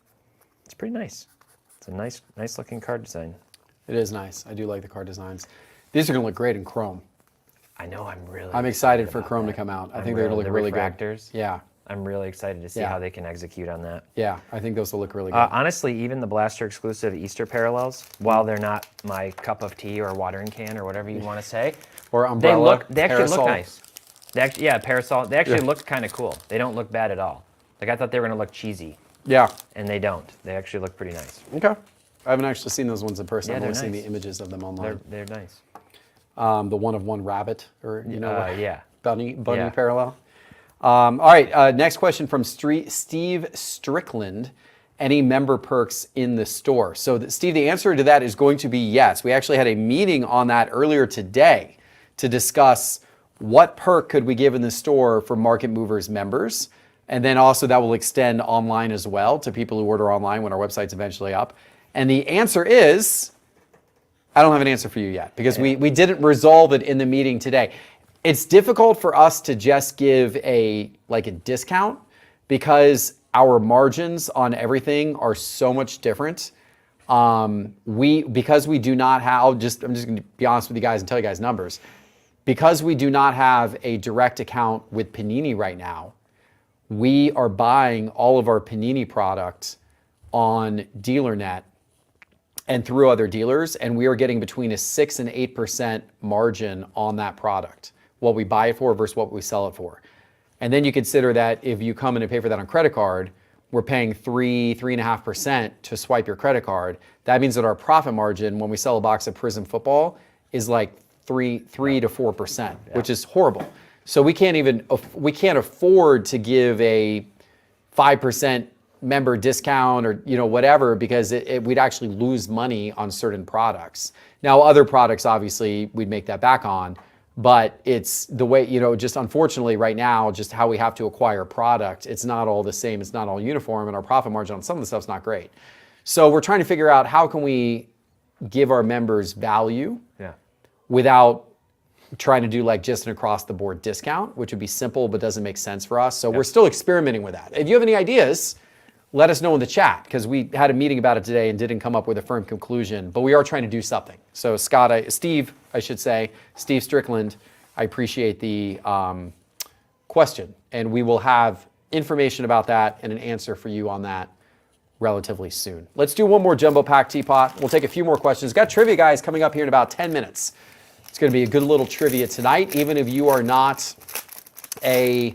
it's pretty nice. It's a nice looking card design. It is nice. I do like the card designs. These are going to look great in chrome. I know. I'm excited for about chrome that. to come out. I I'm think they're going to look really good. refractors. Yeah. I'm really excited to see Yeah. how they can execute on that. Yeah. I think those will look really good. Honestly, even the Blaster exclusive Easter parallels, while they're not my cup of tea or watering can or whatever you want to say, or umbrella. they actually parasol. look nice. Parasol. They actually look kind of cool. They don't look bad at all. Like I thought they were going to look cheesy, Yeah. and they don't. They actually look pretty nice. Okay. I haven't actually seen those ones in person. Yeah, I've only they're seen nice. the images of them online. They're nice. The one of one rabbit, or Yeah. bunny Yeah. parallel. All right. Next question from Steve Strickland. Any member perks in the store? So, Steve, the answer to that is going to be yes. We actually had a meeting on that earlier today to discuss what perk could we give in the store for Market Movers members, and then also that will extend online as well to people who order online when our website's eventually up. And the answer is, I don't have an answer for you yet because we didn't resolve it in the meeting today. It's difficult for us to just give a discount because our margins on everything are so much different. Because we do not have, I'm just going to be honest with you guys and tell you guys numbers. Because we do not have a direct account with Panini right now, we are buying all of our Panini product on DealerNet and through other dealers, and we are getting between a 6 and 8% margin on that product, what we buy it for versus what we sell it for. And then you consider that if you come in and pay for that on credit card, we're paying 3.5% to swipe your credit card. That means that our profit margin when we sell a box of Prism Football is like 3 to 4%, which is horrible. So we can't afford to give a 5% member discount or whatever because we'd actually lose money on certain products. Now other products obviously we'd make that back on, but it's the way just unfortunately right now just how we have to acquire product, it's not all the same, it's not all uniform, and our profit margin on some of the stuff's not great. So we're trying to figure out how can we give our members value without trying to do like just an across the board discount, which would be simple but doesn't make sense for us. So we're still experimenting with that. If you have any ideas, let us know in the chat because we had a meeting about it today and didn't come up with a firm conclusion, but we are trying to do something. So Steve Strickland, I appreciate the question, and we will have information about that and an answer for you on that relatively soon. Let's do one more jumbo pack, Teapot. We'll take a few more questions. Got trivia guys coming up here in about 10 minutes. It's going to be a good little trivia tonight, even if you are not a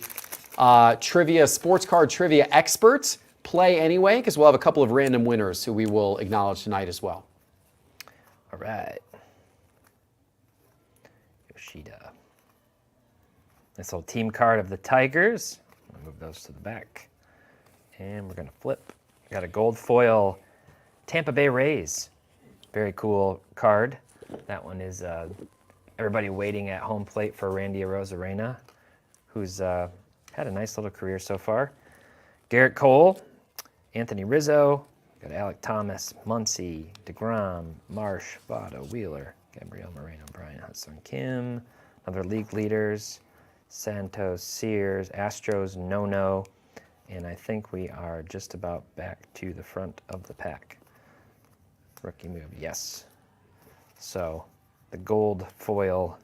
sports card trivia expert. Play anyway, because we'll have a couple of random winners who we will acknowledge tonight as well. All right. Yoshida. This little team card of the Tigers. I'll move those to the back. And we're going to flip. Got a gold foil Tampa Bay Rays. Very cool card. That one is everybody waiting at home plate for Randy Arozarena, who's had a nice little career so far. Garrett Cole, Anthony Rizzo, got Alec Thomas, Muncy, DeGrom, Marsh, Votto, Wheeler, Gabriel Moreno, Brian Hudson, Kim, other league leaders, Santos, Sears, Astros, No, and I think we are just about back to the front of the pack. Rookie move, yes. So the gold foil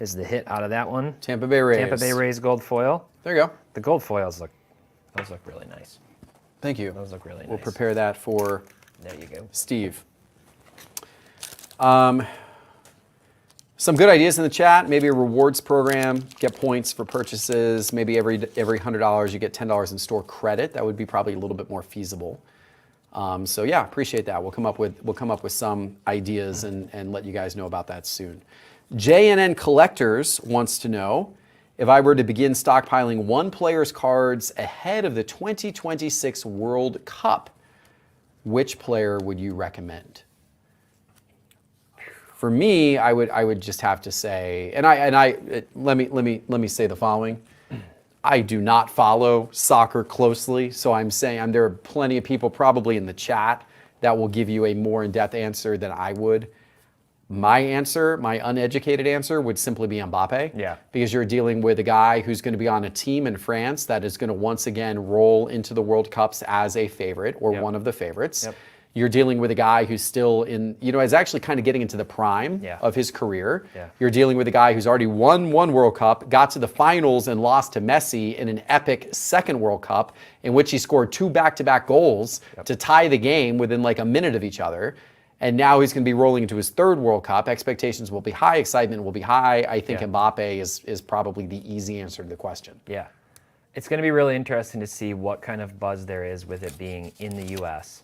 is the hit out of that one. Tampa Bay Rays. Tampa Bay Rays gold foil. There you go. The gold foils look really nice. Thank you. Those look really nice. We'll prepare that for There you go. Steve. Some good ideas in the chat. Maybe a rewards program, get points for purchases. Maybe every $100 you get $10 in store credit. That would be probably a little bit more feasible. So yeah, appreciate that. We'll come up with some ideas and let you guys know about that soon. JNN Collectors wants to know, if I were to begin stockpiling one player's cards ahead of the 2026 World Cup, which player would you recommend? For me, I would just have to say, let me say the following. I do not follow soccer closely, so I'm saying there are plenty of people probably in the chat that will give you a more in-depth answer than I would. My answer, my uneducated answer, would simply be Mbappe. Yeah. Because you're dealing with a guy who's going to be on a team in France that is going to once again roll into the World Cups as a favorite or one of the favorites. Yep. You're dealing with a guy who's still is actually kind of getting into the prime of his career. Yeah. You're dealing with a guy who's already won one World Cup, got to the finals and lost to Messi in an epic second World Cup in which he scored 2 back-to-back goals to tie the game within like a minute of each other. And now he's going to be rolling into his third World Cup. Expectations will be high, excitement will be high. I think Mbappe is probably the easy answer to the question. Yeah. It's going to be really interesting to see what kind of buzz there is with it being in the U.S.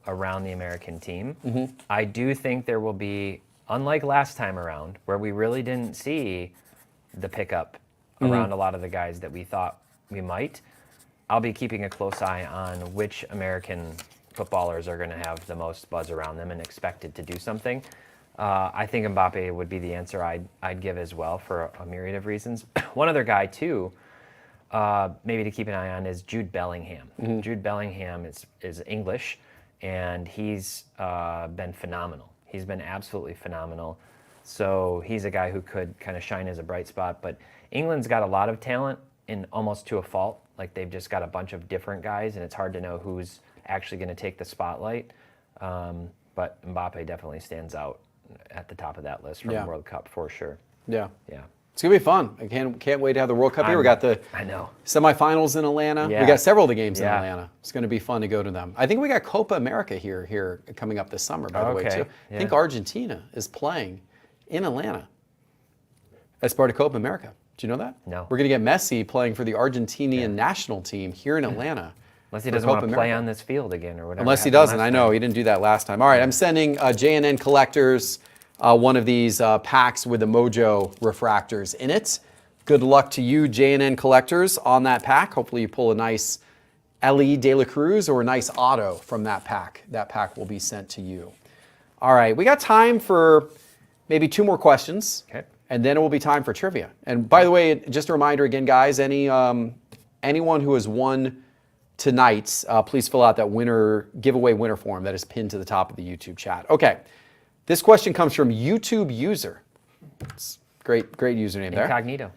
around the American team. Mm-hmm. I do think there will be, unlike last time around, where we really didn't see the pickup around a lot of the guys that we thought we might, I'll be keeping a close eye on which American footballers are going to have the most buzz around them and expected to do something. I think Mbappe would be the answer I'd give as well for a myriad of reasons. One other guy, too, maybe to keep an eye on is Jude Bellingham. Mm-hmm. Jude Bellingham is English, and he's been phenomenal. He's been absolutely phenomenal. So he's a guy who could kind of shine as a bright spot. But England's got a lot of talent, and almost to a fault. Like, they've just got a bunch of different guys, and it's hard to know who's actually going to take the spotlight. But Mbappe definitely stands out at the top of that list from the World Cup for sure. Yeah. Yeah. It's going to be fun. I can't wait to have the World Cup here. We got the semifinals in Atlanta. Yeah. We got several of the games in Atlanta. It's going to be fun to go to them. I think we got Copa America here coming up this summer, by the way, too. I think Argentina is playing in Atlanta as part of Copa America. Do you know that? No. We're going to get Messi playing for the Argentinian national team here in Atlanta. Unless he doesn't want to play on this field again or whatever. Unless he doesn't. I know. He didn't do that last time. All right, I'm sending JNN Collectors one of these packs with the Mojo refractors in it. Good luck to you, JNN Collectors, on that pack. Hopefully you pull a nice Ellie De La Cruz or a nice auto from that pack. That pack will be sent to you. All right, we got time for maybe 2 more questions. Okay. And then it will be time for trivia. And by the way, just a reminder again, guys, anyone who has won tonight, please fill out that giveaway winner form that is pinned to the top of the YouTube chat. Okay, this question comes from YouTube user. It's great username there. Incognito.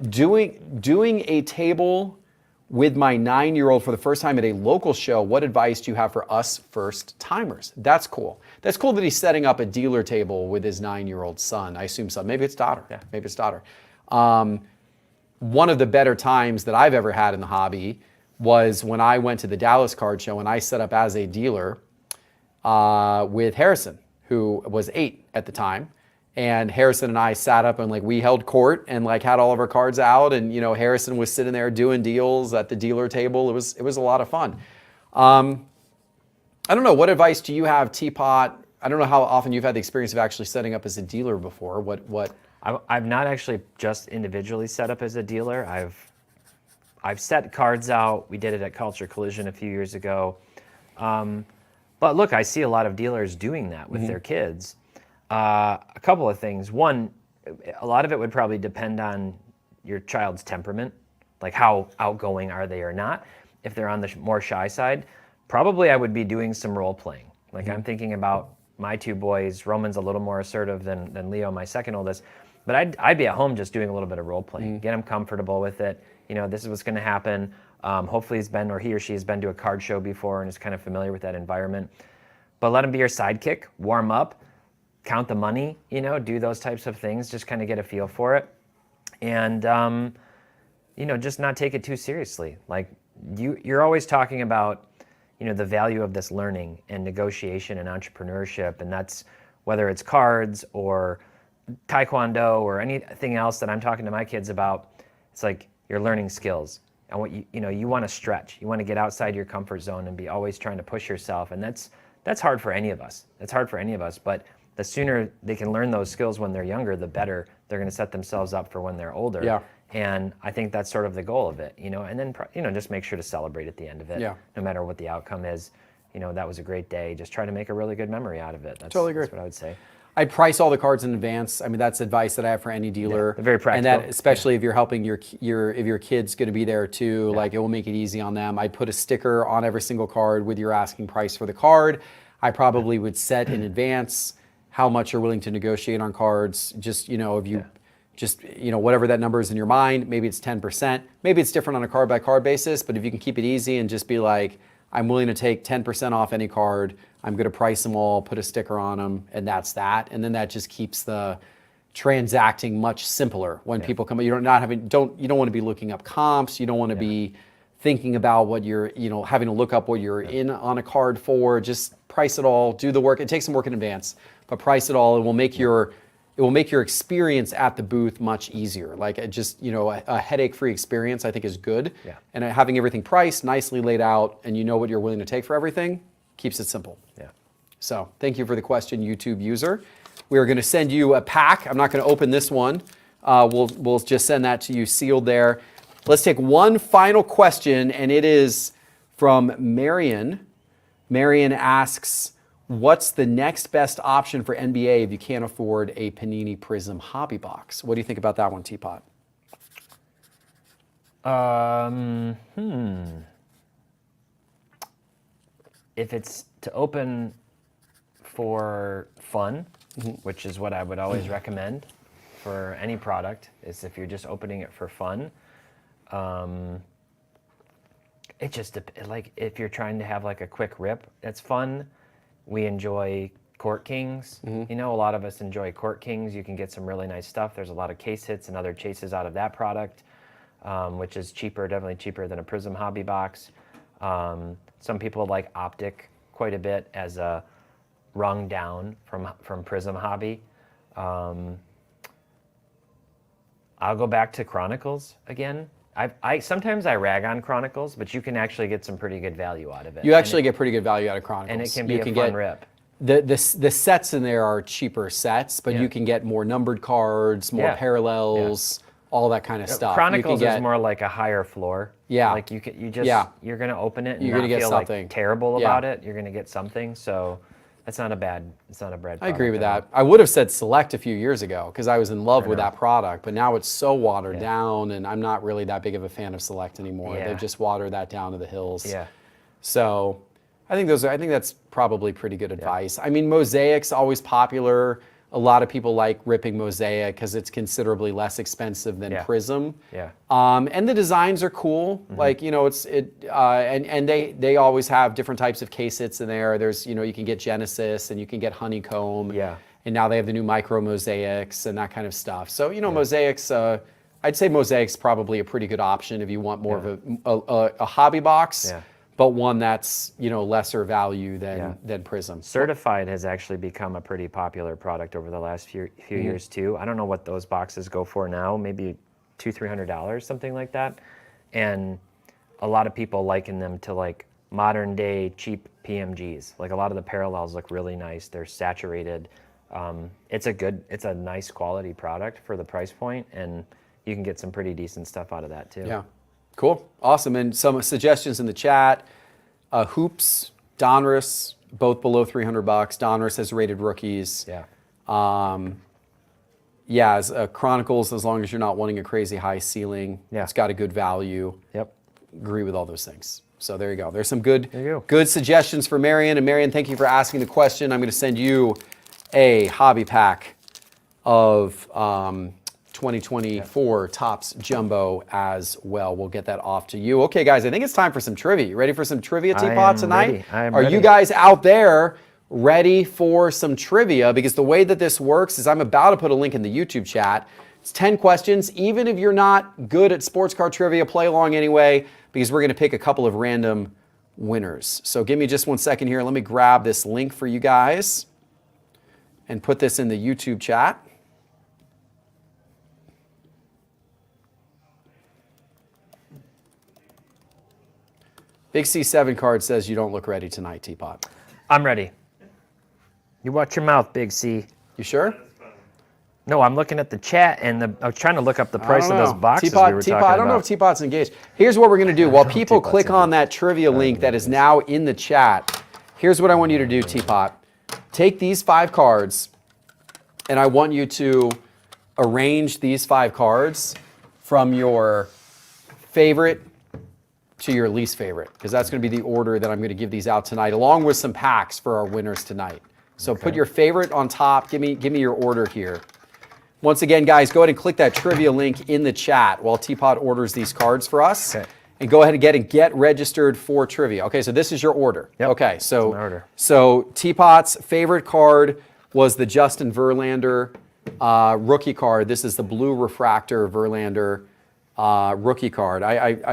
Doing a table with my 9-year-old for the first time at a local show, what advice do you have for us first timers? That's cool. That's cool that he's setting up a dealer table with his 9-year-old son. I assume son. Maybe it's daughter. Yeah. Maybe it's daughter. One of the better times that I've ever had in the hobby was when I went to the Dallas Card Show and I set up as a dealer with Harrison, who was 8 at the time. And Harrison and I sat up and we held court and had all of our cards out, and Harrison was sitting there doing deals at the dealer table. It was a lot of fun. I don't know, what advice do you have, Teapot? I don't know how often you've had the experience of actually setting up as a dealer before. What? I've not actually just individually set up as a dealer. I've set cards out. We did it at Culture Collision a few years ago. But look, I see a lot of dealers doing that with their kids. A couple of things. One, a lot of it would probably depend on your child's temperament, like how outgoing are they or not. If they're on the more shy side, probably I would be doing some role playing. I'm thinking about my 2 boys. Roman's a little more assertive than Leo, my second oldest. But I'd be at home just doing a little bit of role playing, get him comfortable with it. This is what's going to happen. Hopefully he or she has been to a card show before and is kind of familiar with that environment. But let him be your sidekick, warm up, count the money, do those types of things, just kind of get a feel for it. And, just not take it too seriously. Like you're always talking about, the value of this learning and negotiation and entrepreneurship. And that's whether it's cards or Taekwondo or anything else that I'm talking to my kids about. It's like you're learning skills. And what you want to stretch. You want to get outside your comfort zone and be always trying to push yourself. And that's hard for any of us. It's hard for any of us. But the sooner they can learn those skills when they're younger, the better they're going to set themselves up for when they're older. Yeah. And I think that's sort of the goal of it, and then, just make sure to celebrate at the end of it. Yeah. No matter what the outcome is, that was a great day. Just try to make a really good memory out of it. Totally agree. That's what I would say. I'd price all the cards in advance. I mean, that's advice that I have for any dealer. Yeah, very practical. And that, especially if you're helping if your kid's going to be there too, like it will make it easy on them. I'd put a sticker on every single card with your asking price for the card. I probably would set in advance how much you're willing to negotiate on cards. Just, if you, whatever that number is in your mind, maybe it's 10%. Maybe it's different on a card by card basis, but if you can keep it easy and just be like, I'm willing to take 10% off any card. I'm going to price them all, put a sticker on them, and that's that. And then that just keeps the transacting much simpler when people come. You don't want to be looking up comps. You don't want to be thinking about what you're, having to look up what you're in on a card for. Just price it all, do the work. It takes some work in advance, but price it all. It will make your experience at the booth much easier. Like a headache-free experience, I think, is good. Yeah. And having everything priced, nicely laid out, and you know what you're willing to take for everything, keeps it simple. Yeah. So thank you for the question, YouTube user. We are going to send you a pack. I'm not going to open this one. We'll just send that to you sealed there. Let's take one final question, and it is from Marion. Marion asks, what's the next best option for NBA if you can't afford a Panini Prism hobby box? What do you think about that one, Teapot? If it's to open for fun, which is what I would always recommend for any product, is if you're just opening it for fun. It just, like, if you're trying to have like a quick rip, that's fun. We enjoy Court Kings. A lot of us enjoy Court Kings. You can get some really nice stuff. There's a lot of case hits and other chases out of that product, which is cheaper, definitely cheaper than a Prism hobby box. Some people like Optic quite a bit as a rung down from Prism hobby. I'll go back to Chronicles again. Sometimes I rag on Chronicles, but you can actually get some pretty good value out of it. You actually get pretty good value out of Chronicles. And it can be a fun rip. The sets in there are cheaper sets, but you can get more numbered cards, more parallels, all that kind of stuff. Chronicles is more like a higher floor. Yeah. Like you're going to open it and you're not get feel something. like terrible about it. You're going to get something. So it's not a bad product. I agree with that. I would have said Select a few years ago because I was in love with that product, but now it's so watered down, and I'm not really that big of a fan of Select anymore. Yeah. They've just watered that down to the hills. Yeah. So I think that's probably pretty good advice. I mean, Mosaic's always popular. A lot of people like ripping Mosaic because it's considerably less expensive than Prism. Yeah. And the designs are cool. Like, and they always have different types of case hits in there. There's, you can get Genesis and you can get Honeycomb. Yeah. And now they have the new Micro Mosaics and that kind of stuff. So, Mosaics, I'd say Mosaic's probably a pretty good option if you want more of a hobby box. Yeah. But one that's lesser value than Prism. Certified has actually become a pretty popular product over the last few years too. I don't know what those boxes go for now, maybe $200-300, something like that. And a lot of people liken them to like modern day cheap PMGs. Like a lot of the parallels look really nice. They're saturated. It's a nice quality product for the price point, and you can get some pretty decent stuff out of that too. Yeah. Cool. Awesome. And some suggestions in the chat. Hoops, Donruss, both below $300. Donruss has rated rookies. Yeah. As Chronicles, as long as you're not wanting a crazy high ceiling, it's got a good value. Yep. Agree with all those things. So there you go. There's some good suggestions for Marion. And Marion, thank you for asking the question. I'm going to send you a hobby pack of 2024 Topps Jumbo as well. We'll get that off to you. Okay, guys, I think it's time for some trivia. You ready for some trivia, Teapot, tonight? Ready. I am Are ready. you guys out there ready for some trivia? Because the way that this works is I'm about to put a link in the YouTube chat. It's 10 questions. Even if you're not good at sports car trivia, play along anyway, because we're going to pick a couple of random winners. So give me just 1 second here. Let me grab this link for you guys and put this in the YouTube chat. Big C7 card says you don't look ready tonight, Teapot. I'm ready. You watch your mouth, Big C. You sure? No, I'm looking at the chat, and I was trying to look up the price of those boxes Teapot, we were Teapot, talking I don't know about. if Teapot's engaged. Here's what we're going to do. While people Teapot's click on that trivia link that is now in the chat, here's what I want you to do, Teapot. Take these 5 cards, and I want you to arrange these 5 cards from your favorite to your least favorite, because that's going to be the order that I'm going to give these out tonight, along with some packs for our winners tonight. So put your favorite on top. Give me your order here. Once again, guys, go ahead and click that trivia link in the chat while Teapot orders these cards for us. Okay. And go ahead and get registered for trivia. Okay, so this is your order. Yep. Okay, so my order. Teapot's favorite card was the Justin Verlander rookie card. This is the blue refractor Verlander rookie card.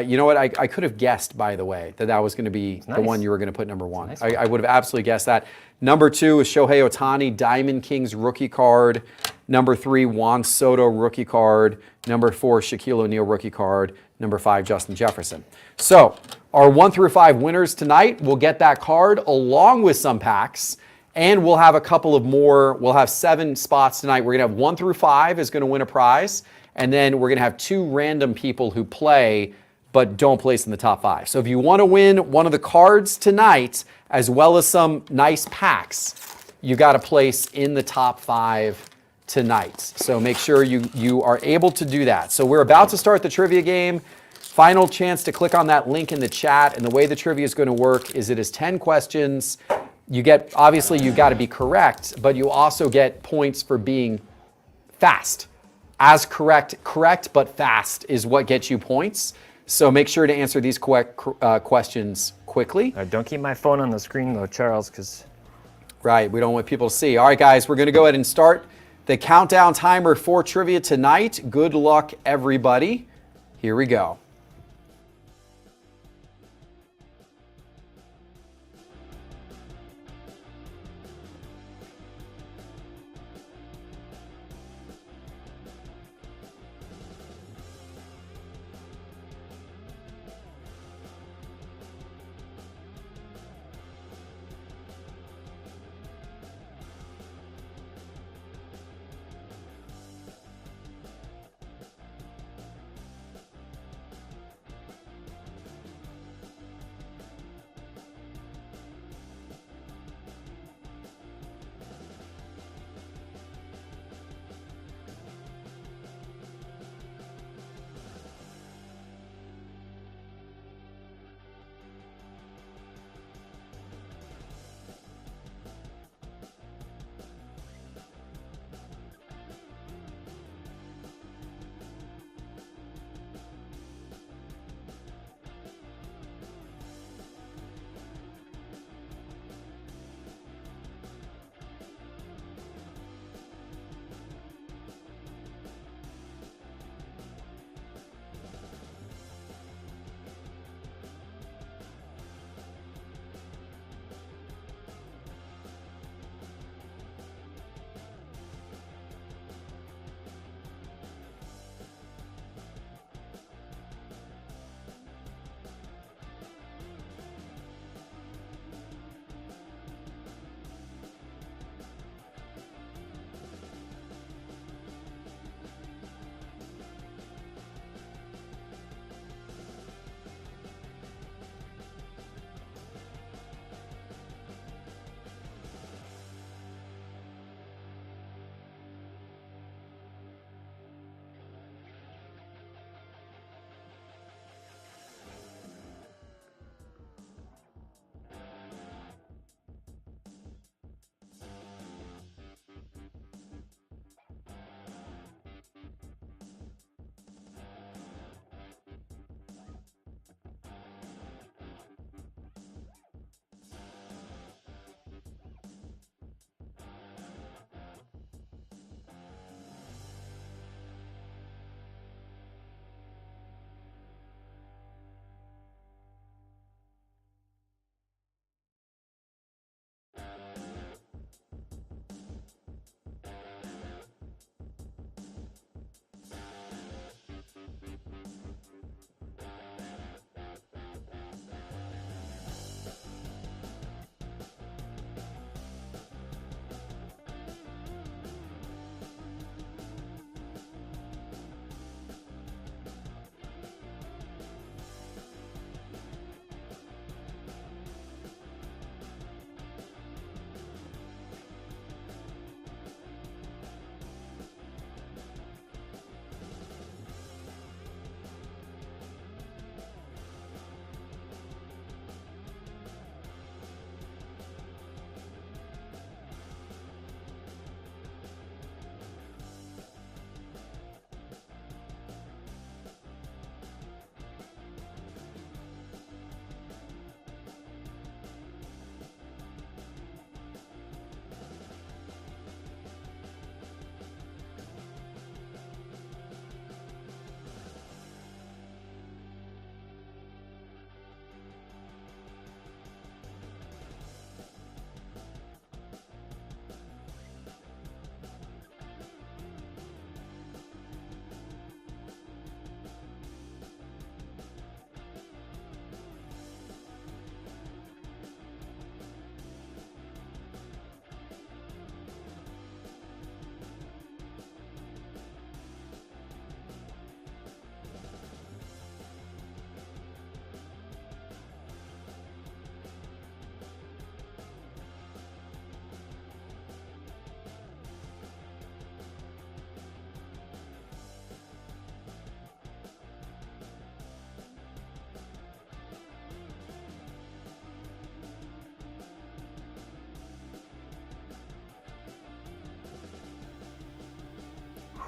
You know what? I could have guessed, by the way, that was going to be the Nice. one you were going to put number 1. Nice I would have absolutely guessed that. Number 2 is Shohei Ohtani Diamond Kings rookie card. Number 3, Juan Soto rookie card. Number 4, Shaquille O'Neal rookie card. Number 5, Justin Jefferson. So our 1 through 5 winners tonight will get that card along with some packs. And we'll have a couple of more. We'll have 7 spots tonight. We're going to have 1 through 5 is going to win a prize. And then we're going to have 2 random people who play but don't place in the top 5. So if you want to win one of the cards tonight, as well as some nice packs, you got to place in the top 5 tonight. So make sure you are able to do that. So we're about to start the trivia game. Final chance to click on that link in the chat. And the way the trivia is going to work is it is 10 questions. You get, obviously, you got to be correct, but you also get points for being fast. As correct but fast is what gets you points. So make sure to answer these questions quickly. Don't keep my phone on the screen, though, Charles, because... Right, we don't want people to see. All right, guys, we're going to go ahead and start the countdown timer for trivia tonight. Good luck, everybody. Here we go.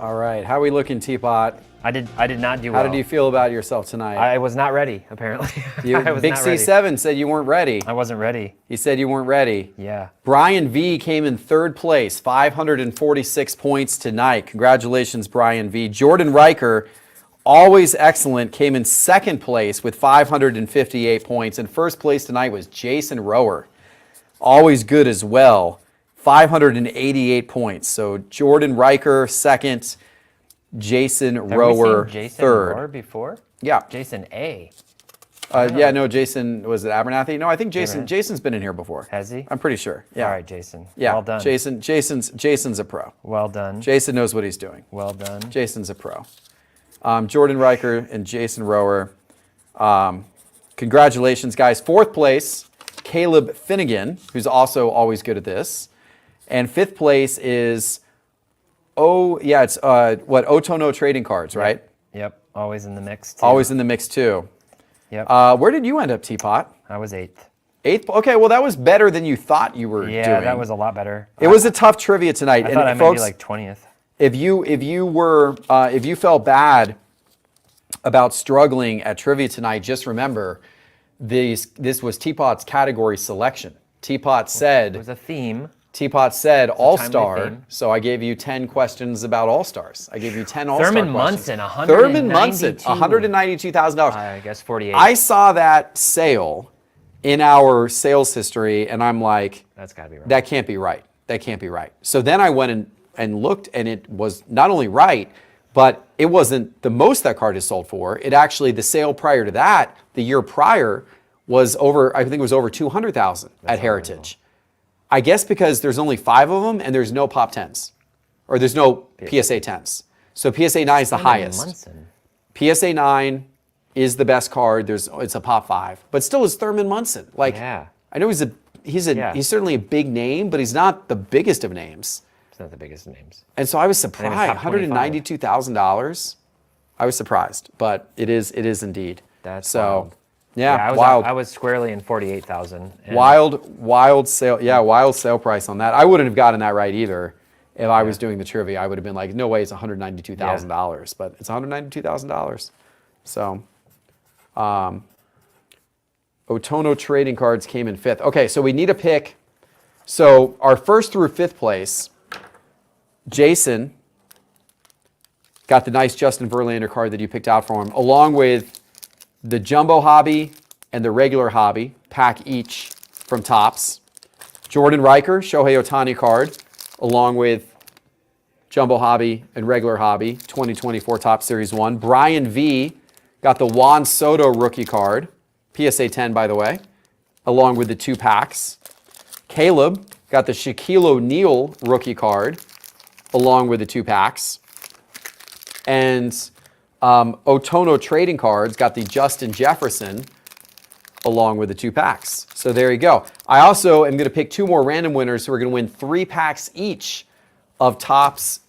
All right. How are we looking, Teapot? I did not do How well. did you feel about yourself tonight? I was not ready, apparently. I was Big not ready. C7 said you weren't ready. I wasn't ready. He said you weren't ready. Yeah. Brian V came in third place, 546 points tonight. Congratulations, Brian V. Jordan Riker, always excellent, came in second place with 558 points. And first place tonight was Jason Rower, always good as well, 588 points. So Jordan Riker second, Jason Have Rower we seen Jason third. Rower before? Yeah. Jason A. Yeah, no, Jason, was it Abernathy? No, I think Abernathy. Jason's been in here before. Has he? I'm pretty sure. Yeah. All right, Jason. Yeah. Well done. Jason's a pro. Well done. Jason knows what he's doing. Well done. Jason's a pro. Jordan Riker and Jason Rower. Congratulations, guys. Fourth place, Caleb Finnegan, who's also always good at this. And fifth place is, it's Otono Trading Cards, right? Yep. Always in the mix, too. Always in the mix, too. Yep. Where did you end up, Teapot? I was 8th. Eighth? Okay, well, that was better than you thought you were Yeah, doing. that was a lot better. It was a tough trivia tonight. I and thought I might folks, be like 20th. if you felt bad about struggling at trivia tonight, just remember this was Teapot's category selection. Teapot It said was a theme. All-Star, theme. so I gave you 10 questions about All-Stars. I gave you 10 All-Star Thurman questions. Munson, Thurman Munson, $192,000. $192,000. I guess 48. I saw that sale in our sales history, and I'm like, That's got to be right. that can't be right. That can't be right. So then I went and looked, and it was not only right, but it wasn't the most that card is sold for. It actually, the sale prior to that, the year prior, was over, I think it was over 200,000 at Heritage. I guess because there's only 5 of them and there's no Pop 10s, or there's no PSA 10s. So PSA 9 is the highest. Munson. PSA 9 is the best card. It's a Pop 5, but still is Thurman Munson. Like, Yeah. I know he's certainly a big name, but he's not the biggest of names. It's not the biggest names. And so I was even surprised. top 25. $192,000. I was surprised, but it is indeed. That's so. wild. Yeah, I wild. I was squarely in 48,000. Wild sale. Yeah, wild sale price on that. I wouldn't have gotten that right either if I was doing the trivia. I would have been like, no way, it's $192,000, but it's $192,000. So, Otono Trading Cards came in 5th. Okay, so we need a pick. So our 1st through 5th place, Jason got the nice Justin Verlander card that you picked out for him, along with the Jumbo Hobby and the regular Hobby, pack each from Topps. Jordan Riker, Shohei Ohtani card, along with Jumbo Hobby and regular Hobby, 2024 Topps Series 1. Brian V got the Juan Soto rookie card, PSA 10 by the way, along with the 2 packs. Caleb got the Shaquille O'Neal rookie card, along with the 2 packs. And Otono Trading Cards got the Justin Jefferson along with the 2 packs. So there you go. I also am going to pick 2 more random winners who are going to win 3 packs each of Topps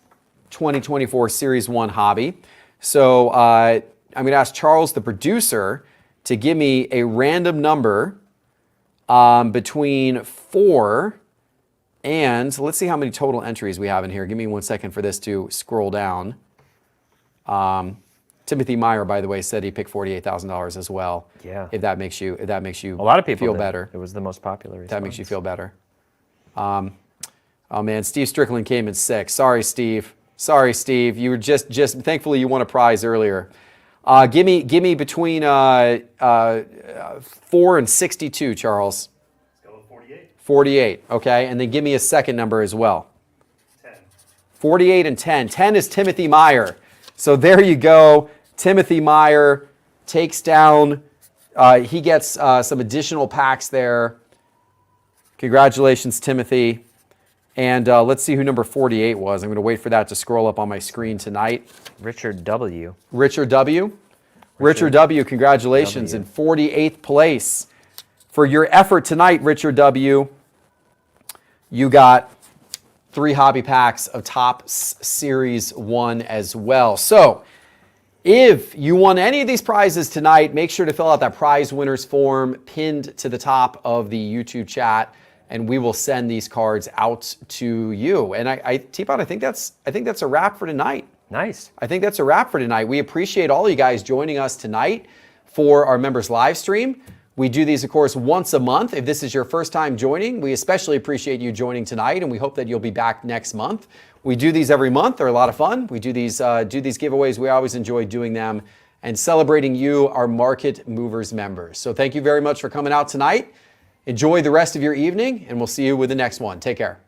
2024 Series 1 Hobby. So I'm going to ask Charles, the producer, to give me a random number between 4 and, let's see how many total entries we have in here. Give me 1 second for this to scroll down. Timothy Meyer, by the way, said he picked $48,000 as well. Yeah. If that makes you A lot of people feel did. better. It was the most popular response. That makes you feel better. Oh man, Steve Strickland came in 6th. Sorry, Steve. Sorry, Steve. You were just thankfully you won a prize earlier. Give me between 4 and 62, Charles. Let's go with 48. 48. Okay, and then give me a second number as well. 10. 48 and 10. 10 is Timothy Meyer. So there you go. Timothy Meyer takes down, he gets some additional packs there. Congratulations, Timothy. And let's see who number 48 was. I'm going to wait for that to scroll up on my screen tonight. Richard W. Richard W. Richard W., congratulations in 48th place. For your effort tonight, Richard W., you got 3 hobby packs of Topps Series 1 as well. So if you won any of these prizes tonight, make sure to fill out that prize winners form pinned to the top of the YouTube chat, and we will send these cards out to you. And Teapot, I think that's a wrap for tonight. Nice. I think that's a wrap for tonight. We appreciate all you guys joining us tonight for our members live stream. We do these, of course, once a month. If this is your first time joining, we especially appreciate you joining tonight, and we hope that you'll be back next month. We do these every month. They're a lot of fun. We do these giveaways. We always enjoy doing them and celebrating you, our Market Movers members. So thank you very much for coming out tonight. Enjoy the rest of your evening, and we'll see you with the next one. Take care.